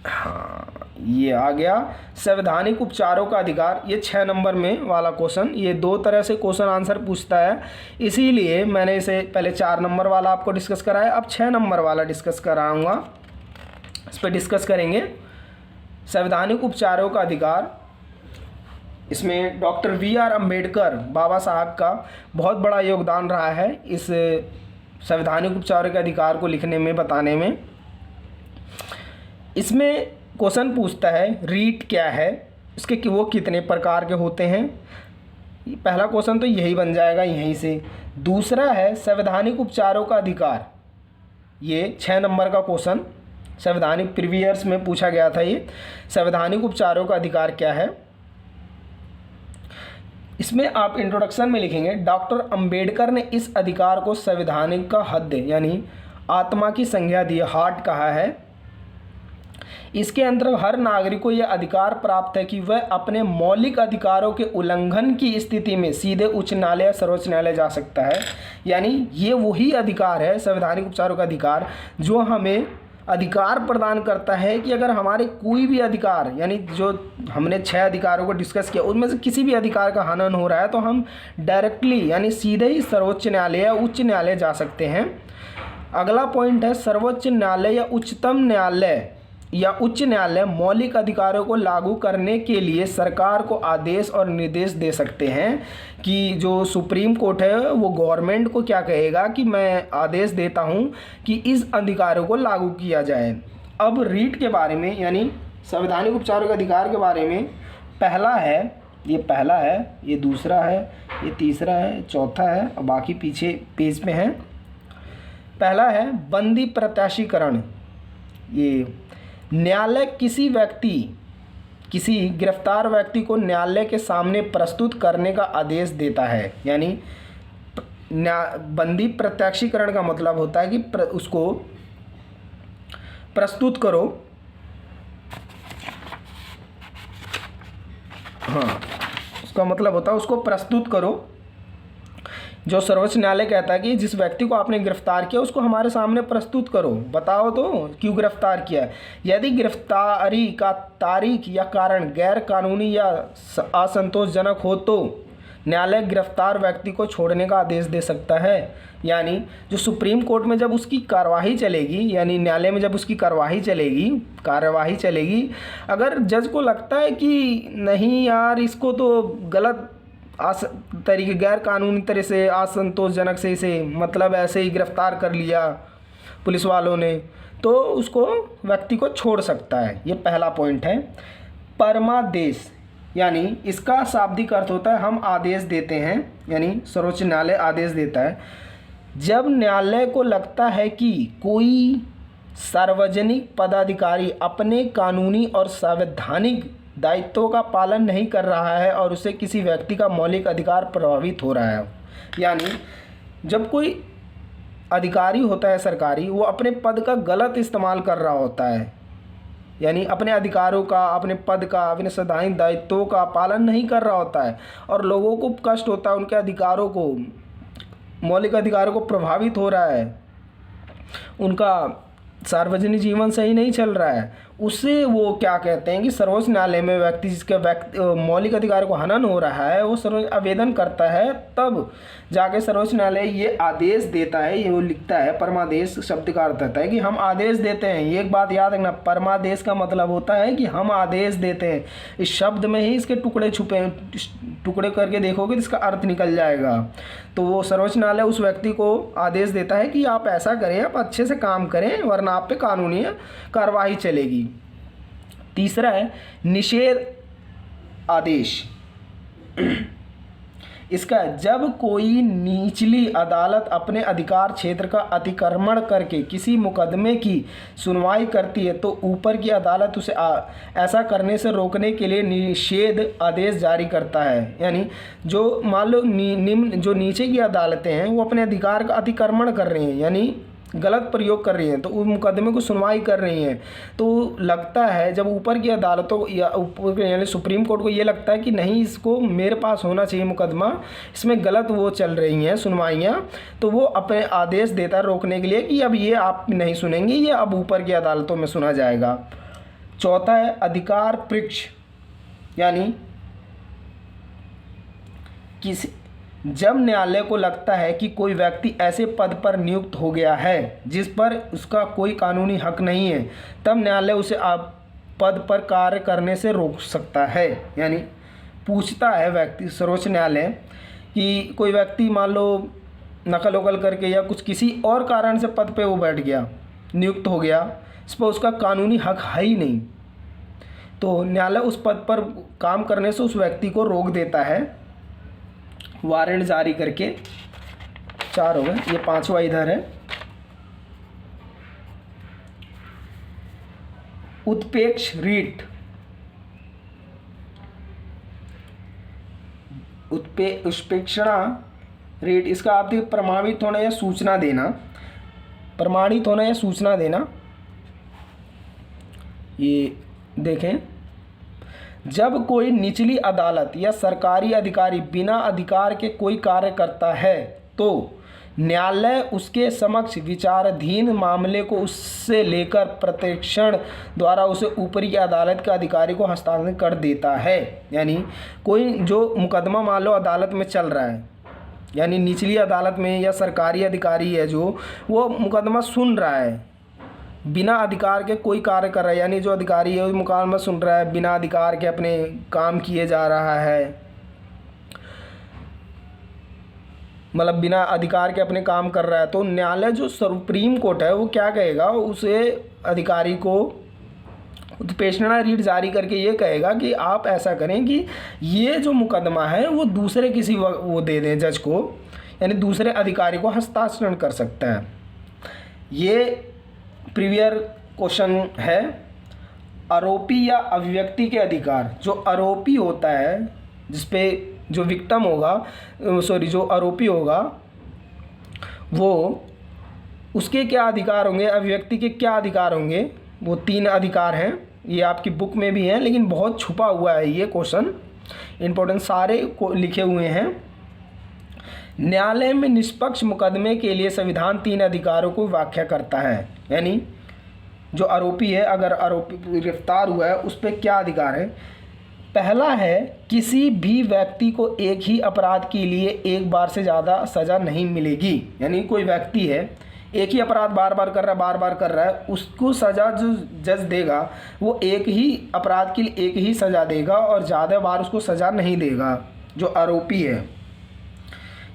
हाँ, ये आ गया संवैधानिक उपचारों का अधिकार। ये 6 नंबर में वाला क्वेश्चन, ये 2 तरह से क्वेश्चन आंसर पूछता है, इसीलिए मैंने इसे पहले 4 नंबर वाला आपको डिस्कस कराया, अब 6 नंबर वाला डिस्कस कराऊंगा। इस पर डिस्कस करेंगे संवैधानिक उपचारों का अधिकार। इसमें डॉक्टर वी.आर. अम्बेडकर बाबा साहब का बहुत बड़ा योगदान रहा है इस संवैधानिक उपचारों के अधिकार को लिखने में, बताने में। इसमें क्वेश्चन पूछता है रीट क्या है, इसके कि वो कितने प्रकार के होते हैं। पहला क्वेश्चन तो यही बन जाएगा यहीं से। दूसरा है संवैधानिक उपचारों का अधिकार, ये 6 नंबर का क्वेश्चन, संवैधानिक प्रीवियर्स में पूछा गया था ये। संवैधानिक उपचारों का अधिकार क्या है? इसमें आप इंट्रोडक्शन में लिखेंगे, डॉक्टर अंबेडकर ने इस अधिकार को संवैधानिक का हद यानी आत्मा की संज्ञा दी, हार्ट कहा है। इसके अंतर्गत हर नागरिक को यह अधिकार प्राप्त है कि वह अपने मौलिक अधिकारों के उल्लंघन की स्थिति में सीधे उच्च न्यायालय या सर्वोच्च न्यायालय जा सकता है। यानी ये वही अधिकार है, संवैधानिक उपचारों का अधिकार, जो हमें अधिकार प्रदान करता है कि अगर हमारे कोई भी अधिकार, यानी जो हमने 6 अधिकारों को डिस्कस किया, उनमें से किसी भी अधिकार का हनन हो रहा है तो हम डायरेक्टली यानी सीधे ही सर्वोच्च न्यायालय या उच्च न्यायालय जा सकते हैं। अगला पॉइंट है, सर्वोच्च न्यायालय या उच्चतम न्यायालय या उच्च न्यायालय मौलिक अधिकारों को लागू करने के लिए सरकार को आदेश और निर्देश दे सकते हैं कि जो सुप्रीम कोर्ट है वो गवर्नमेंट को क्या कहेगा कि मैं आदेश देता हूं कि इस अधिकारों को लागू किया जाए। अब रीट के बारे में यानी संवैधानिक उपचारों के अधिकार के बारे में पहला है, ये दूसरा है, ये तीसरा है, चौथा है और बाकी पीछे पेज में है। पहला है बंदी प्रत्याशीकरण। ये न्यायालय किसी गिरफ्तार व्यक्ति को न्यायालय के सामने प्रस्तुत करने का आदेश देता है। यानी बंदी प्रत्याशीकरण का मतलब होता है कि उसको प्रस्तुत करो, हाँ, उसका मतलब होता है उसको प्रस्तुत करो। जो सर्वोच्च न्यायालय कहता है कि जिस व्यक्ति को आपने गिरफ्तार किया उसको हमारे सामने प्रस्तुत करो, बताओ तो क्यों गिरफ्तार किया। यदि गिरफ्तारी का तारीख या कारण गैर कानूनी या असंतोषजनक हो तो न्यायालय गिरफ्तार व्यक्ति को छोड़ने का आदेश दे सकता है। यानी जो सुप्रीम कोर्ट में जब उसकी कार्यवाही चलेगी, यानी न्यायालय में जब उसकी कार्यवाही चलेगी, अगर जज को लगता है कि नहीं यार इसको तो गलत तरीके गैर कानूनी तरह से असंतोषजनक से इसे मतलब ऐसे ही गिरफ्तार कर लिया पुलिस वालों ने, तो उसको व्यक्ति को छोड़ सकता है। ये पहला पॉइंट है। परमादेश यानी इसका शाब्दिक अर्थ होता है हम आदेश देते हैं, यानी सर्वोच्च न्यायालय आदेश देता है। जब न्यायालय को लगता है कि कोई सार्वजनिक पदाधिकारी अपने कानूनी और संवैधानिक दायित्वों का पालन नहीं कर रहा है और उसे किसी व्यक्ति का मौलिक अधिकार प्रभावित हो रहा है। यानी जब कोई अधिकारी होता है सरकारी, वो अपने पद का गलत इस्तेमाल कर रहा होता है, यानी अपने अधिकारों का, अपने पद का, अपने संवैधानिक दायित्वों का पालन नहीं कर रहा होता है और लोगों को कष्ट होता है, उनके अधिकारों को, मौलिक अधिकारों को प्रभावित हो रहा है, उनका सार्वजनिक जीवन सही नहीं चल रहा है, उससे वो क्या कहते हैं कि सर्वोच्च न्यायालय में व्यक्ति जिसके मौलिक अधिकार को हनन हो रहा है वो सर्वोच्च आवेदन करता है, तब जाके सर्वोच्च न्यायालय ये आदेश देता है। ये वो लिखता है, परमादेश शब्द का अर्थ होता है कि हम आदेश देते हैं। ये एक बात याद रखना, परमादेश का मतलब होता है कि हम आदेश देते हैं। इस शब्द में ही इसके टुकड़े छुपे हैं, टुकड़े करके देखोगे तो इसका अर्थ निकल जाएगा। तो वो सर्वोच्च न्यायालय उस व्यक्ति को आदेश देता है कि आप ऐसा करें, आप अच्छे से काम करें, वरना आप पे कानूनी कार्रवाई चलेगी। तीसरा है निषेध आदेश। इसका जब कोई निचली अदालत अपने अधिकार क्षेत्र का अतिक्रमण करके किसी मुकदमे की सुनवाई करती है तो ऊपर की अदालत उसे ऐसा करने से रोकने के लिए निषेध आदेश जारी करता है। यानी जो मान लो निम्न जो नीचे की अदालतें हैं वो अपने अधिकार का अतिक्रमण कर रही हैं, यानी गलत प्रयोग कर रही हैं, तो उस मुकदमे को सुनवाई कर रही हैं, तो लगता है जब ऊपर की अदालतों या ऊपर यानी सुप्रीम कोर्ट को ये लगता है कि नहीं इसको मेरे पास होना चाहिए मुकदमा, इसमें गलत वो चल रही हैं सुनवाइयाँ, तो वो अपने आदेश देता है रोकने के लिए कि अब ये आप नहीं सुनेंगे, ये अब ऊपर की अदालतों में सुना जाएगा। चौथा है अधिकार पृक्ष, यानी किसी जब न्यायालय को लगता है कि कोई व्यक्ति ऐसे पद पर नियुक्त हो गया है जिस पर उसका कोई कानूनी हक नहीं है, तब न्यायालय उसे पद पर कार्य करने से रोक सकता है। यानी पूछता है व्यक्ति सर्वोच्च न्यायालय कि कोई व्यक्ति मान लो नकल वकल करके या कुछ किसी और कारण से पद पे वो बैठ गया, नियुक्त हो गया, इस पर उसका कानूनी हक है ही नहीं, तो न्यायालय उस पद पर काम करने से उस व्यक्ति को रोक देता है वारंट जारी करके। 4 हो गए, ये 5वां इधर है। उत्पेक्ष रीट, उत्प्रेक्षणा रीट, इसका आप देखिए प्रमाणित होना या सूचना देना, प्रमाणित होना या सूचना देना। ये देखें, जब कोई निचली अदालत या सरकारी अधिकारी बिना अधिकार के कोई कार्य करता है तो न्यायालय उसके समक्ष विचाराधीन मामले को उससे लेकर प्रत्यक्षण द्वारा उसे ऊपरी की अदालत के अधिकारी को हस्तांतरित कर देता है। यानी कोई जो मुकदमा मान लो अदालत में चल रहा है, यानी निचली अदालत में या सरकारी अधिकारी है जो वो मुकदमा सुन रहा है, बिना अधिकार के कोई कार्य कर रहा है, यानी जो अधिकारी है वो मुकदमा सुन रहा है, बिना अधिकार के अपने काम किए जा रहा है, मतलब बिना अधिकार के अपने काम कर रहा है, तो न्यायालय जो सुप्रीम कोर्ट है वो क्या कहेगा, उसे अधिकारी को उत्प्रेक्षणा रीट जारी करके ये कहेगा कि आप ऐसा करें कि ये जो मुकदमा है वो दूसरे किसी वो दे दें जज को, यानी दूसरे अधिकारी को हस्तांतरण कर सकता है। ये प्रीवियर क्वेश्चन है। आरोपी या अभिव्यक्ति के अधिकार, जो आरोपी होता है जिसपे जो विक्टिम होगा, सॉरी जो आरोपी होगा वो उसके क्या अधिकार होंगे, अभिव्यक्ति के क्या अधिकार होंगे, वो 3 अधिकार हैं। ये आपकी बुक में भी हैं लेकिन बहुत छुपा हुआ है ये क्वेश्चन, इम्पोर्टेंट सारे को लिखे हुए हैं। न्यायालय में निष्पक्ष मुकदमे के लिए संविधान 3 अधिकारों को व्याख्या करता है, यानी जो आरोपी है, अगर आरोपी गिरफ्तार हुआ है उस पर क्या अधिकार है। पहला है, किसी भी व्यक्ति को एक ही अपराध के लिए एक बार से ज़्यादा सज़ा नहीं मिलेगी, यानी कोई व्यक्ति है एक ही अपराध बार बार कर रहा है, उसको सज़ा जो जज देगा वो एक ही अपराध के लिए एक ही सज़ा देगा और ज़्यादा बार उसको सज़ा नहीं देगा जो आरोपी है।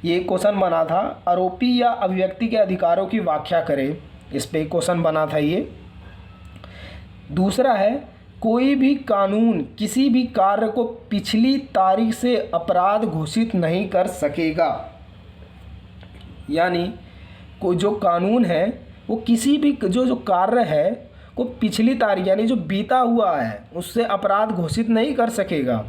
ये क्वेश्चन बना था, आरोपी या अभिव्यक्ति के अधिकारों की व्याख्या करें, इस पे क्वेश्चन बना था ये। दूसरा है, कोई भी कानून किसी भी कार्य को पिछली तारीख से अपराध घोषित नहीं कर सकेगा, यानी को जो कानून है वो किसी भी जो कार्य है को पिछली तारीख यानी जो बीता हुआ है उससे अपराध घोषित नहीं कर सकेगा।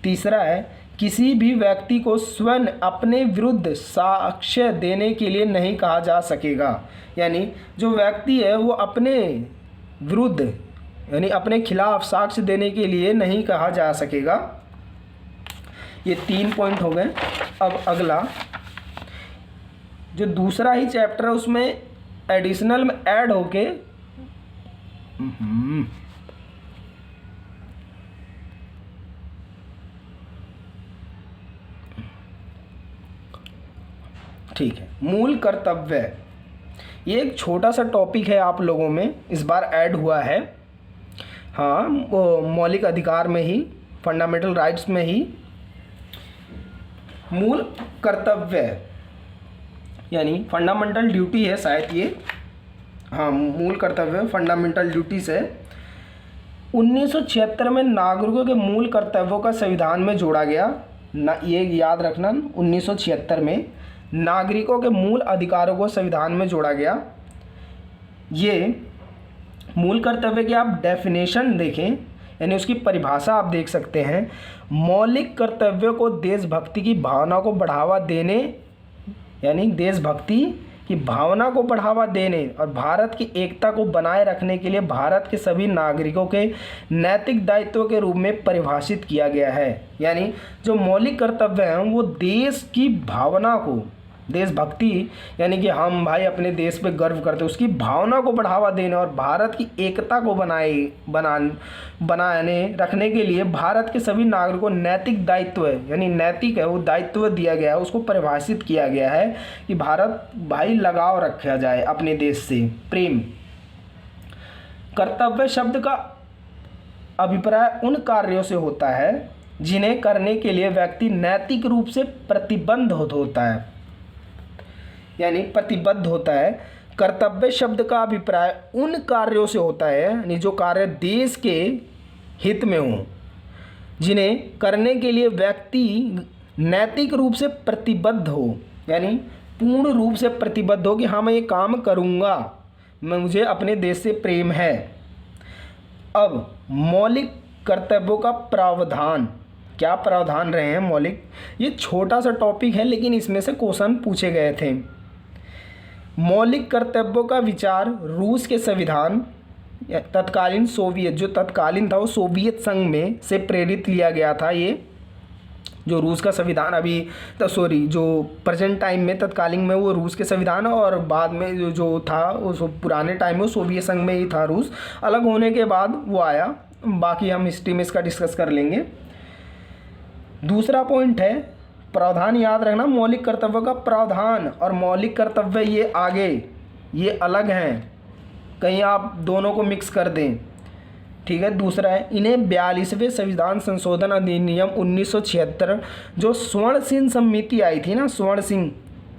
तीसरा है, किसी भी व्यक्ति को स्वयं अपने विरुद्ध साक्ष्य देने के लिए नहीं कहा जा सकेगा, यानी जो व्यक्ति है वो अपने विरुद्ध यानी अपने खिलाफ साक्ष्य देने के लिए नहीं कहा जा सकेगा। ये 3 पॉइंट हो गए। अब अगला जो दूसरा ही चैप्टर है उसमें एडिशनल में ऐड होके ठीक है, मूल कर्तव्य, ये एक छोटा सा टॉपिक है आप लोगों में इस बार ऐड हुआ है। हाँ, मौलिक अधिकार में ही, फंडामेंटल राइट्स में ही मूल कर्तव्य यानी फंडामेंटल ड्यूटी है शायद ये, हाँ मूल कर्तव्य फंडामेंटल ड्यूटीज है। 1976 में नागरिकों के मूल कर्तव्यों का संविधान में जोड़ा गया ना, ये याद रखना, 1976 में नागरिकों के मूल अधिकारों को संविधान में जोड़ा गया। ये मूल कर्तव्य की आप डेफिनेशन देखें, यानी उसकी परिभाषा आप देख सकते हैं। मौलिक कर्तव्यों को देशभक्ति की भावना को बढ़ावा देने, यानी देशभक्ति की भावना को बढ़ावा देने और भारत की एकता को बनाए रखने के लिए भारत के सभी नागरिकों के नैतिक दायित्व के रूप में परिभाषित किया गया है। यानी जो मौलिक कर्तव्य हैं वो देश की भावना को, देशभक्ति यानी कि हम भाई अपने देश पे गर्व करते हैं, उसकी भावना को बढ़ावा देने और भारत की एकता को बनाने रखने के लिए भारत के सभी नागरिकों को नैतिक दायित्व है, यानी नैतिक है वो दायित्व दिया गया है, उसको परिभाषित किया गया है कि भारत भाई लगाव रखा जाए अपने देश से, प्रेम। कर्तव्य शब्द का अभिप्राय उन कार्यों से होता है जिन्हें करने के लिए व्यक्ति नैतिक रूप से प्रतिबद्ध होता है, यानी प्रतिबद्ध होता है। कर्तव्य शब्द का अभिप्राय उन कार्यों से होता है, यानी जो कार्य देश के हित में हो, जिन्हें करने के लिए व्यक्ति नैतिक रूप से प्रतिबद्ध हो, यानी पूर्ण रूप से प्रतिबद्ध हो कि हाँ मैं ये काम करूँगा, मैं मुझे अपने देश से प्रेम है। अब मौलिक कर्तव्यों का प्रावधान, क्या प्रावधान रहे हैं मौलिक, ये छोटा सा टॉपिक है लेकिन इसमें से क्वेश्चन पूछे गए थे। मौलिक कर्तव्यों का विचार रूस के संविधान, तत्कालीन सोवियत, जो तत्कालीन था वो सोवियत संघ में से प्रेरित लिया गया था। ये जो रूस का संविधान अभी तो सॉरी जो प्रेजेंट टाइम में तत्कालीन में वो रूस के संविधान, और बाद में जो था उस पुराने टाइम में सोवियत संघ में ही था। रूस अलग होने के बाद वो आया, बाकी हम हिस्ट्री में इसका डिस्कस कर लेंगे। दूसरा पॉइंट है प्रावधान, याद रखना मौलिक कर्तव्यों का प्रावधान और मौलिक कर्तव्य ये आगे ये अलग हैं, कहीं आप दोनों को मिक्स कर दें, ठीक है। दूसरा है इन्हें 42वें संविधान संशोधन अधिनियम 1976 जो स्वर्ण सिंह समिति आई थी ना, स्वर्ण सिंह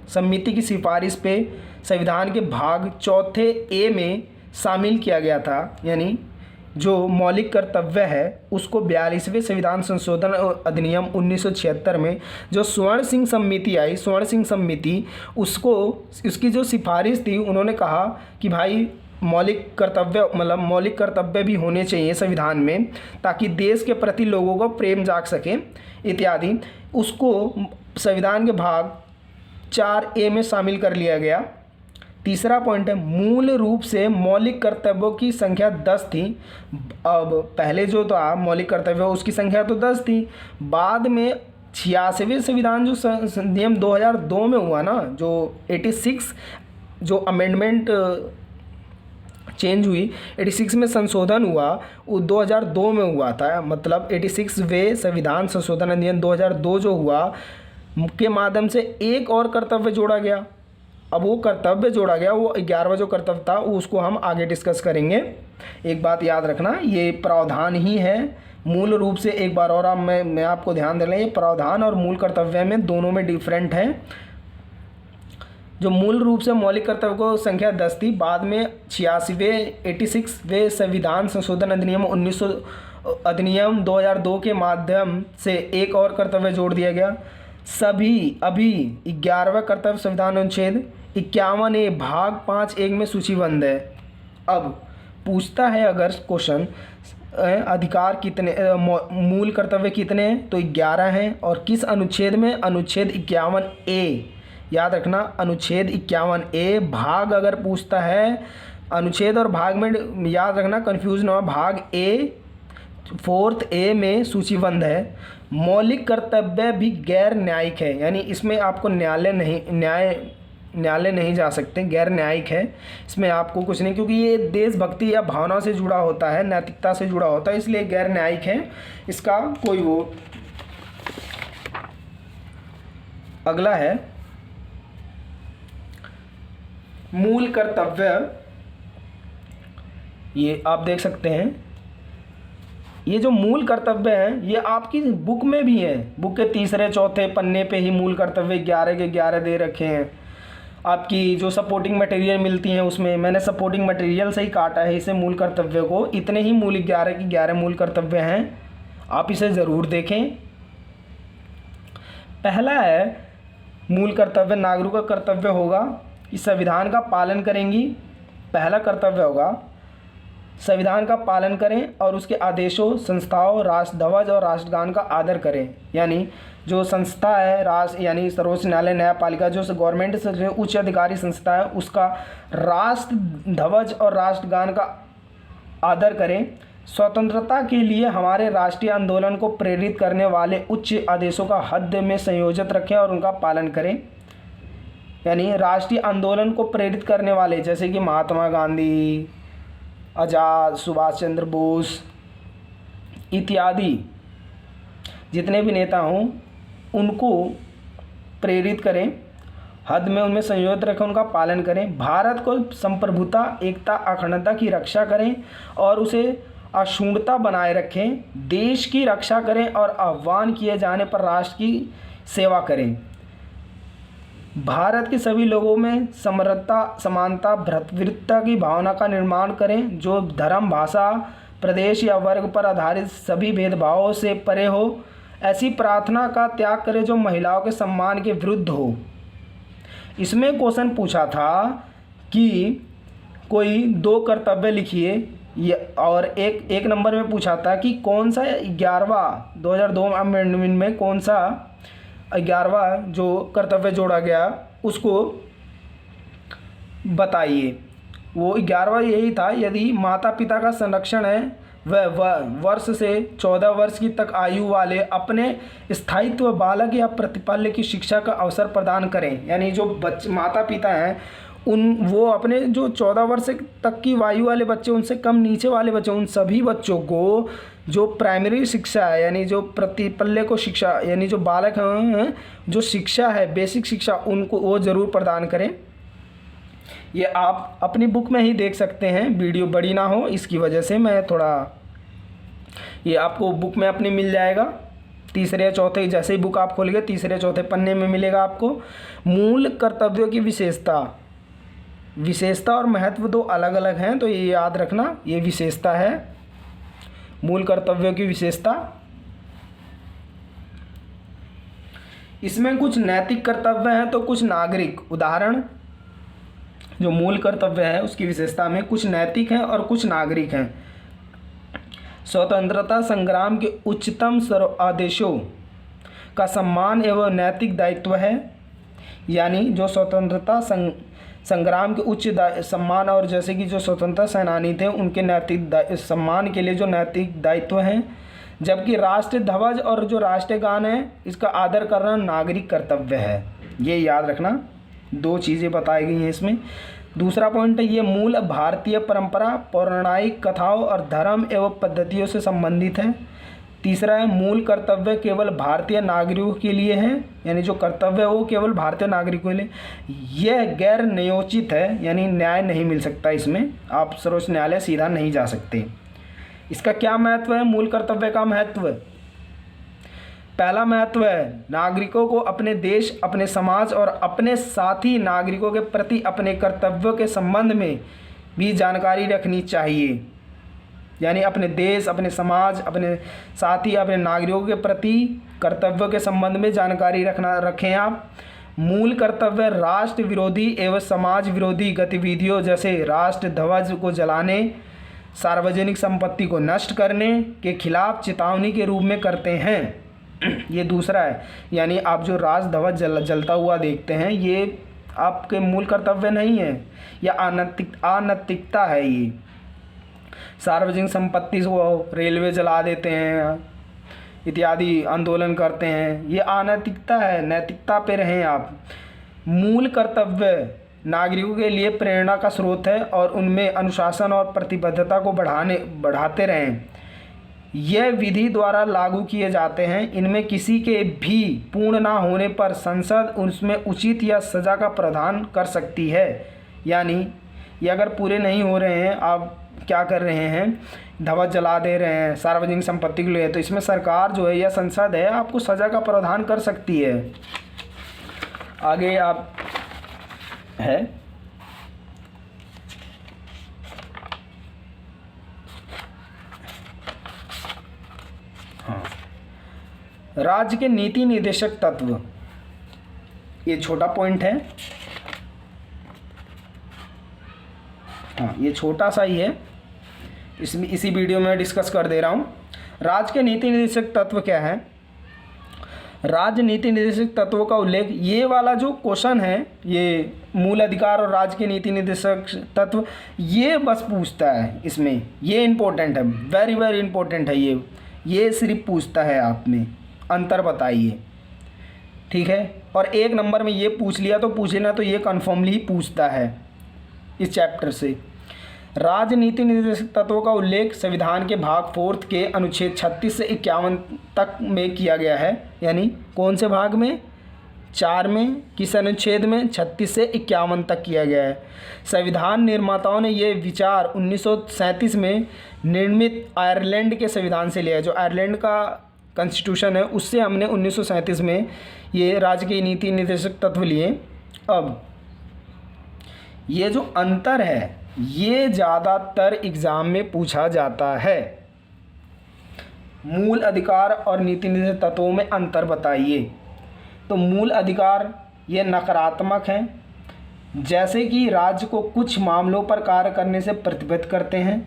समिति की सिफारिश पे संविधान के भाग 4 में शामिल किया गया था। यानी जो मौलिक कर्तव्य है उसको 42वें संविधान संशोधन अधिनियम 1976 में जो स्वर्ण सिंह समिति आई, स्वर्ण सिंह समिति, उसको उसकी जो सिफारिश थी, उन्होंने कहा कि भाई मौलिक कर्तव्य मतलब मौलिक कर्तव्य भी होने चाहिए संविधान में ताकि देश के प्रति लोगों को प्रेम जाग सके इत्यादि। उसको संविधान के भाग 4A में शामिल कर लिया गया। तीसरा पॉइंट है मूल रूप से मौलिक कर्तव्यों की संख्या 10 थी। अब पहले जो था मौलिक कर्तव्य उसकी संख्या तो 10 थी, बाद में 86वें संविधान जो नियम 2002 में हुआ ना, जो 86 जो अमेंडमेंट चेंज हुई, 86 में संशोधन हुआ, वो 2002 में हुआ था। मतलब 86वें संविधान संशोधन अधिनियम 2002 जो हुआ के माध्यम से एक और कर्तव्य जोड़ा गया। अब वो कर्तव्य जोड़ा गया, वो 11वां जो कर्तव्य था उसको हम आगे डिस्कस करेंगे। एक बात याद रखना, ये प्रावधान ही है मूल रूप से। एक बार और मैं आपको ध्यान दिलाऊं, ये प्रावधान और मूल कर्तव्य में दोनों में डिफरेंट है। जो मूल रूप से मौलिक कर्तव्य को संख्या 10 थी, बाद में 86वें संविधान संशोधन अधिनियम 2002 के माध्यम से एक और कर्तव्य जोड़ दिया गया। सभी अभी 11वां कर्तव्य संविधान अनुच्छेद 51A भाग 5(1) में सूचीबद्ध है। अब पूछता है अगर क्वेश्चन अधिकार कितने मूल कर्तव्य कितने हैं, तो 11 हैं। और किस अनुच्छेद में, अनुच्छेद 51A, याद रखना अनुच्छेद 51A भाग अगर पूछता है, अनुच्छेद और भाग में याद रखना कंफ्यूज ना हो, भाग A 4A में सूचीबद्ध है। मौलिक कर्तव्य भी गैर न्यायिक है, यानी इसमें आपको न्यायालय नहीं जा सकते, गैर न्यायिक है, इसमें आपको कुछ नहीं, क्योंकि ये देशभक्ति या भावना से जुड़ा होता है, नैतिकता से जुड़ा होता है, इसलिए गैर न्यायिक है, इसका कोई वो। अगला है मूल कर्तव्य, ये आप देख सकते हैं, ये जो मूल कर्तव्य हैं ये आपकी बुक में भी है, बुक के 3-4 पन्ने पे ही मूल कर्तव्य 11 के 11 दे रखे हैं। आपकी जो सपोर्टिंग मटेरियल मिलती हैं उसमें मैंने सपोर्टिंग मटेरियल से ही काटा है इसे मूल कर्तव्य को, इतने ही मूल 11 के 11 मूल कर्तव्य हैं, आप इसे ज़रूर देखें। पहला है मूल कर्तव्य, नागरिक का कर्तव्य होगा कि संविधान का पालन करेंगी। पहला कर्तव्य होगा संविधान का पालन करें और उसके आदेशों, संस्थाओं, राष्ट्रध्वज और राष्ट्रगान का आदर करें। यानी जो संस्था है राष्ट्र यानी सर्वोच्च न्यायालय, न्यायपालिका, जो गवर्नमेंट से उच्च अधिकारी संस्था है, उसका राष्ट्र ध्वज और राष्ट्रगान का आदर करें। स्वतंत्रता के लिए हमारे राष्ट्रीय आंदोलन को प्रेरित करने वाले उच्च आदेशों का हद में संयोजित रखें और उनका पालन करें। यानी राष्ट्रीय आंदोलन को प्रेरित करने वाले जैसे कि महात्मा गांधी, आज़ाद, सुभाष चंद्र बोस इत्यादि जितने भी नेता हों उनको प्रेरित करें, हद में उनमें संयोजित रखें, उनका पालन करें। भारत को संप्रभुता, एकता, अखंडता की रक्षा करें और उसे अक्षुण्णता बनाए रखें। देश की रक्षा करें और आह्वान किए जाने पर राष्ट्र की सेवा करें। भारत के सभी लोगों में समरसता, समानता, भ्रातृत्व की भावना का निर्माण करें, जो धर्म, भाषा, प्रदेश या वर्ग पर आधारित सभी भेदभावों से परे हो। ऐसी प्रार्थना का त्याग करें जो महिलाओं के सम्मान के विरुद्ध हो। इसमें क्वेश्चन पूछा था कि कोई 2 कर्तव्य लिखिए ये और एक नंबर में पूछा था कि कौन सा 11वां 2002 अमेंडमेंट में कौन सा 11वां जो कर्तव्य जोड़ा गया उसको बताइए। वो 11वां यही था, यदि माता पिता का संरक्षण है वह वर्ष से 14 वर्ष की तक आयु वाले अपने स्थायित्व बालक या प्रतिपाल्य की शिक्षा का अवसर प्रदान करें। यानी जो माता पिता हैं वो अपने जो 14 वर्ष तक की आयु वाले बच्चे, उनसे कम नीचे वाले बच्चे, उन सभी बच्चों को जो प्राइमरी शिक्षा है यानी जो प्रतिपल्य को शिक्षा यानी जो बालक हैं जो शिक्षा है बेसिक शिक्षा उनको वो ज़रूर प्रदान करें। ये आप अपनी बुक में ही देख सकते हैं, वीडियो बड़ी ना हो इसकी वजह से मैं थोड़ा, ये आपको बुक में अपनी मिल जाएगा। तीसरे या चौथे, जैसे ही बुक आप खोलेंगे तीसरे चौथे पन्ने में मिलेगा आपको। मूल कर्तव्यों की विशेषता और महत्व दो अलग अलग हैं, तो ये याद रखना। ये विशेषता है मूल कर्तव्यों की विशेषता। इसमें कुछ नैतिक कर्तव्य हैं तो कुछ नागरिक। उदाहरण, जो मूल कर्तव्य है उसकी विशेषता में कुछ नैतिक हैं और कुछ नागरिक हैं। स्वतंत्रता संग्राम के उच्चतम आदेशों का सम्मान एवं नैतिक दायित्व है। यानी जो स्वतंत्रता संग्राम के उच्च सम्मान, और जैसे कि जो स्वतंत्रता सेनानी थे उनके नैतिक सम्मान के लिए जो नैतिक दायित्व हैं। जबकि राष्ट्रीय ध्वज और जो राष्ट्रीय गान है इसका आदर करना नागरिक कर्तव्य है। ये याद रखना, दो चीज़ें बताई गई हैं इसमें। दूसरा पॉइंट है ये मूल भारतीय परंपरा, पौराणिक कथाओं और धर्म एवं पद्धतियों से संबंधित है। तीसरा है मूल कर्तव्य केवल भारतीय नागरिकों के लिए है, यानी जो कर्तव्य है वो केवल भारतीय नागरिकों के लिए। यह गैर न्यायोचित है, यानी न्याय नहीं मिल सकता इसमें, आप सर्वोच्च न्यायालय सीधा नहीं जा सकते। इसका क्या महत्व है? मूल कर्तव्य का महत्व, पहला महत्व है नागरिकों को अपने देश, अपने समाज और अपने साथी नागरिकों के प्रति अपने कर्तव्यों के संबंध में भी जानकारी रखनी चाहिए। यानी अपने देश, अपने समाज, अपने साथी, अपने नागरिकों के प्रति कर्तव्यों के संबंध में जानकारी रखें आप। मूल कर्तव्य राष्ट्र विरोधी एवं समाज विरोधी गतिविधियों जैसे राष्ट्र ध्वज को जलाने, सार्वजनिक संपत्ति को नष्ट करने के खिलाफ चेतावनी के रूप में करते हैं। ये दूसरा है, यानी आप जो राष्ट्र ध्वज जलता हुआ देखते हैं ये आपके मूल कर्तव्य नहीं है, या अनैतिकता है। ये सार्वजनिक संपत्ति को रेलवे जला देते हैं इत्यादि आंदोलन करते हैं, ये अनैतिकता है। नैतिकता पे रहें आप। मूल कर्तव्य नागरिकों के लिए प्रेरणा का स्रोत है और उनमें अनुशासन और प्रतिबद्धता को बढ़ाते रहें। यह विधि द्वारा लागू किए जाते हैं। इनमें किसी के भी पूर्ण ना होने पर संसद उसमें उचित या सज़ा का प्रावधान कर सकती है। यानी ये अगर पूरे नहीं हो रहे हैं, आप क्या कर रहे हैं, ध्वज जला दे रहे हैं सार्वजनिक संपत्ति के लिए, तो इसमें सरकार जो है या संसद है आपको सज़ा का प्रावधान कर सकती है। आगे आप है राज्य के नीति निर्देशक तत्व, ये छोटा पॉइंट है। हाँ, ये छोटा सा ही है, इसमें इसी वीडियो में डिस्कस कर दे रहा हूँ। राज्य के नीति निर्देशक तत्व क्या है? राज्य नीति निर्देशक तत्वों का उल्लेख, ये वाला जो क्वेश्चन है ये मूल अधिकार और राज्य के नीति निर्देशक तत्व, ये बस पूछता है इसमें, ये इम्पोर्टेंट है, वेरी वेरी इंपॉर्टेंट है। ये सिर्फ पूछता है आप में अंतर बताइए, ठीक है। और एक नंबर में ये पूछ लिया तो पूछे ना, तो ये कन्फर्मली ही पूछता है इस चैप्टर से। राजनीति निर्देशक तत्वों का उल्लेख संविधान के भाग 4 के अनुच्छेद 36 से 51 तक में किया गया है। यानी कौन से भाग में? 4 में। किस अनुच्छेद में? 36 से 51 तक किया गया है। संविधान निर्माताओं ने ये विचार 1937 में निर्मित आयरलैंड के संविधान से लिया है। जो आयरलैंड का कॉन्स्टिट्यूशन है उससे हमने 1937 में ये राज्य के नीति निर्देशक तत्व लिए। अब ये जो अंतर है ये ज़्यादातर एग्ज़ाम में पूछा जाता है। मूल अधिकार और नीति निर्देशक तत्वों में अंतर बताइए। तो मूल अधिकार ये नकारात्मक हैं, जैसे कि राज्य को कुछ मामलों पर कार्य करने से प्रतिबद्ध करते हैं।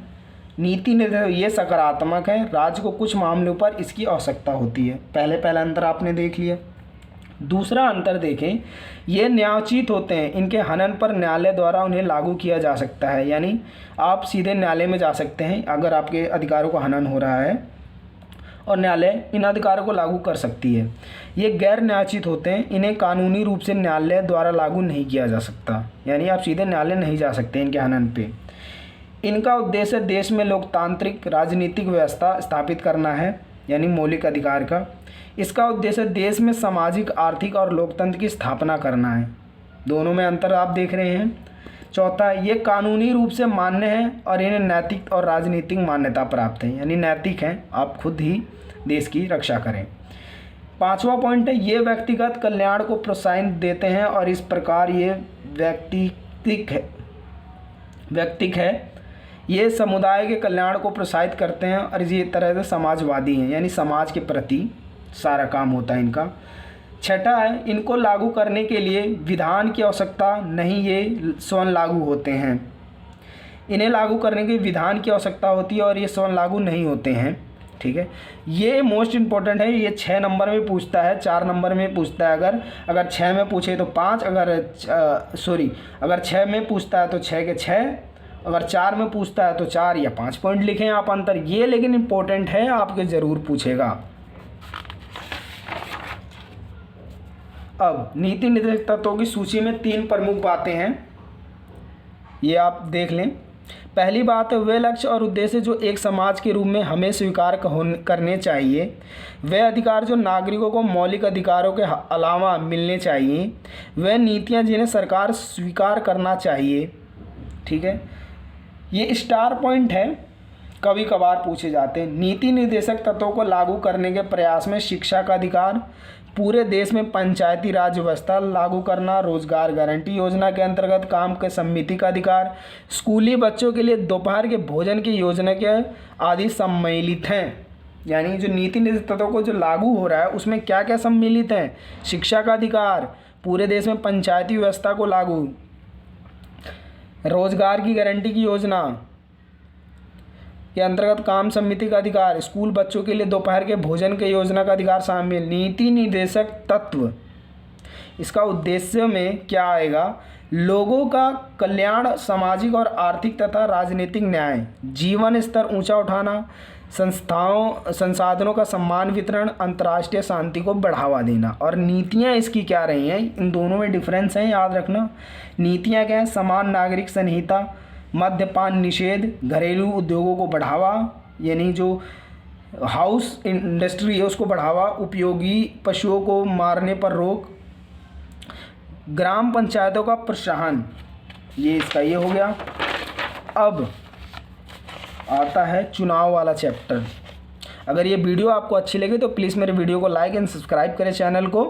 नीति निर्देशक ये सकारात्मक है, राज्य को कुछ मामलों पर इसकी आवश्यकता होती है। पहला अंतर आपने देख लिया। दूसरा अंतर देखें, ये न्यायोचित होते हैं, इनके हनन पर न्यायालय द्वारा उन्हें लागू किया जा सकता है, यानी आप सीधे न्यायालय में जा सकते हैं अगर आपके अधिकारों का हनन हो रहा है और न्यायालय इन अधिकारों को लागू कर सकती है। ये गैर न्यायोचित होते हैं, इन्हें कानूनी रूप से न्यायालय द्वारा लागू नहीं किया जा सकता, यानी आप सीधे न्यायालय नहीं जा सकते इनके हनन पे। इनका उद्देश्य देश में लोकतांत्रिक राजनीतिक व्यवस्था स्थापित करना है, यानी मौलिक अधिकार का। इसका उद्देश्य देश में सामाजिक, आर्थिक और लोकतंत्र की स्थापना करना है। दोनों में अंतर आप देख रहे हैं। चौथा, ये कानूनी रूप से मान्य हैं और इन्हें नैतिक और राजनीतिक मान्यता प्राप्त है, यानी नैतिक हैं, आप खुद ही देश की रक्षा करें। पांचवा पॉइंट है, ये व्यक्तिगत कल्याण को प्रोत्साहन देते हैं और इस प्रकार ये व्यक्तिक है, ये समुदाय के कल्याण को प्रोत्साहित करते हैं और ये तरह से समाजवादी हैं, यानी समाज के प्रति सारा काम होता है इनका। छठा है, इनको लागू करने के लिए विधान की आवश्यकता नहीं, ये स्वयं लागू होते हैं। इन्हें लागू करने के विधान की आवश्यकता होती है और ये स्वयं लागू नहीं होते हैं। ठीक है, ये मोस्ट इम्पोर्टेंट है, ये 6 नंबर में पूछता है, 4 नंबर में पूछता है। अगर 6 में पूछे तो 5, अगर 6 में पूछता है तो 6 के 6, अगर 4 में पूछता है तो 4 या 5 पॉइंट लिखें आप अंतर। ये लेकिन इम्पोर्टेंट है, आपके ज़रूर पूछेगा। अब नीति निर्देशक तत्वों की सूची में 3 प्रमुख बातें हैं, ये आप देख लें। पहली बात है, वे लक्ष्य और उद्देश्य जो एक समाज के रूप में हमें स्वीकार करने चाहिए, वे अधिकार जो नागरिकों को मौलिक अधिकारों के अलावा मिलने चाहिए, वे नीतियां जिन्हें सरकार स्वीकार करना चाहिए। ठीक है, ये स्टार पॉइंट है, कभी कभार पूछे जाते हैं। नीति निर्देशक तत्वों को लागू करने के प्रयास में शिक्षा का अधिकार, पूरे देश में पंचायती राज व्यवस्था लागू करना, रोजगार गारंटी योजना के अंतर्गत काम के समिति का अधिकार, स्कूली बच्चों के लिए दोपहर के भोजन की योजना के आदि सम्मिलित हैं। यानी जो नीति निर्देशक तत्वों को जो लागू हो रहा है उसमें क्या क्या सम्मिलित हैं? शिक्षा का अधिकार, पूरे देश में पंचायती व्यवस्था को लागू, रोजगार की गारंटी की योजना के अंतर्गत काम समिति का अधिकार, स्कूल बच्चों के लिए दोपहर के भोजन के योजना का अधिकार शामिल। नीति निर्देशक तत्व, इसका उद्देश्य में क्या आएगा? लोगों का कल्याण, सामाजिक और आर्थिक तथा राजनीतिक न्याय, जीवन स्तर ऊंचा उठाना, संसाधनों का समान वितरण, अंतर्राष्ट्रीय शांति को बढ़ावा देना। और नीतियां इसकी क्या रही हैं, इन दोनों में डिफरेंस है, याद रखना। नीतियां क्या है? समान नागरिक संहिता, मद्यपान निषेध, घरेलू उद्योगों को बढ़ावा, यानी जो हाउस इंडस्ट्री है उसको बढ़ावा, उपयोगी पशुओं को मारने पर रोक, ग्राम पंचायतों का प्रोत्साहन, ये इसका ये हो गया। अब आता है चुनाव वाला चैप्टर। अगर ये वीडियो आपको अच्छी लगी तो प्लीज़ मेरे वीडियो को लाइक एंड सब्सक्राइब करें चैनल को।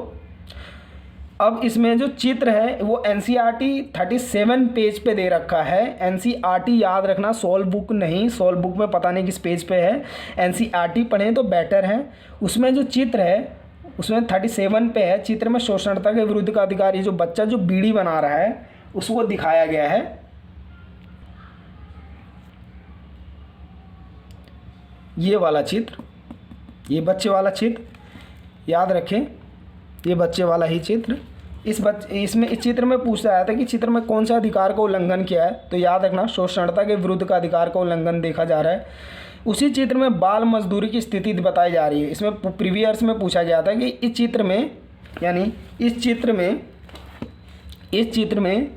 अब इसमें जो चित्र है वो NCERT 37 पेज पे दे रखा है। NCERT याद रखना, सोल्व बुक नहीं, सोल्व बुक में पता नहीं किस पेज पे है। NCERT पढ़ें तो बेटर है। उसमें जो चित्र है उसमें 37 पे है। चित्र में शोषणता के विरुद्ध का अधिकार, ये जो बच्चा जो बीड़ी बना रहा है उसको दिखाया गया है। ये वाला चित्र, ये बच्चे वाला चित्र याद रखें, ये बच्चे वाला ही चित्र। इस चित्र में पूछा आया था कि चित्र में कौन सा अधिकार का उल्लंघन किया है, तो याद रखना शोषणता के विरुद्ध का अधिकार का उल्लंघन देखा जा रहा है। उसी चित्र में बाल मजदूरी की स्थिति बताई जा रही है। इसमें प्रीवियस में पूछा गया था कि इस चित्र में, यानी इस चित्र में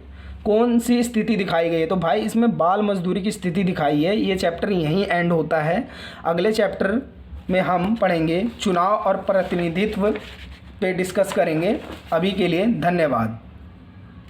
कौन सी स्थिति दिखाई गई है, तो भाई इसमें बाल मजदूरी की स्थिति दिखाई है। ये चैप्टर यहीं एंड होता है। अगले चैप्टर में हम पढ़ेंगे चुनाव और प्रतिनिधित्व पे डिस्कस करेंगे। अभी के लिए धन्यवाद।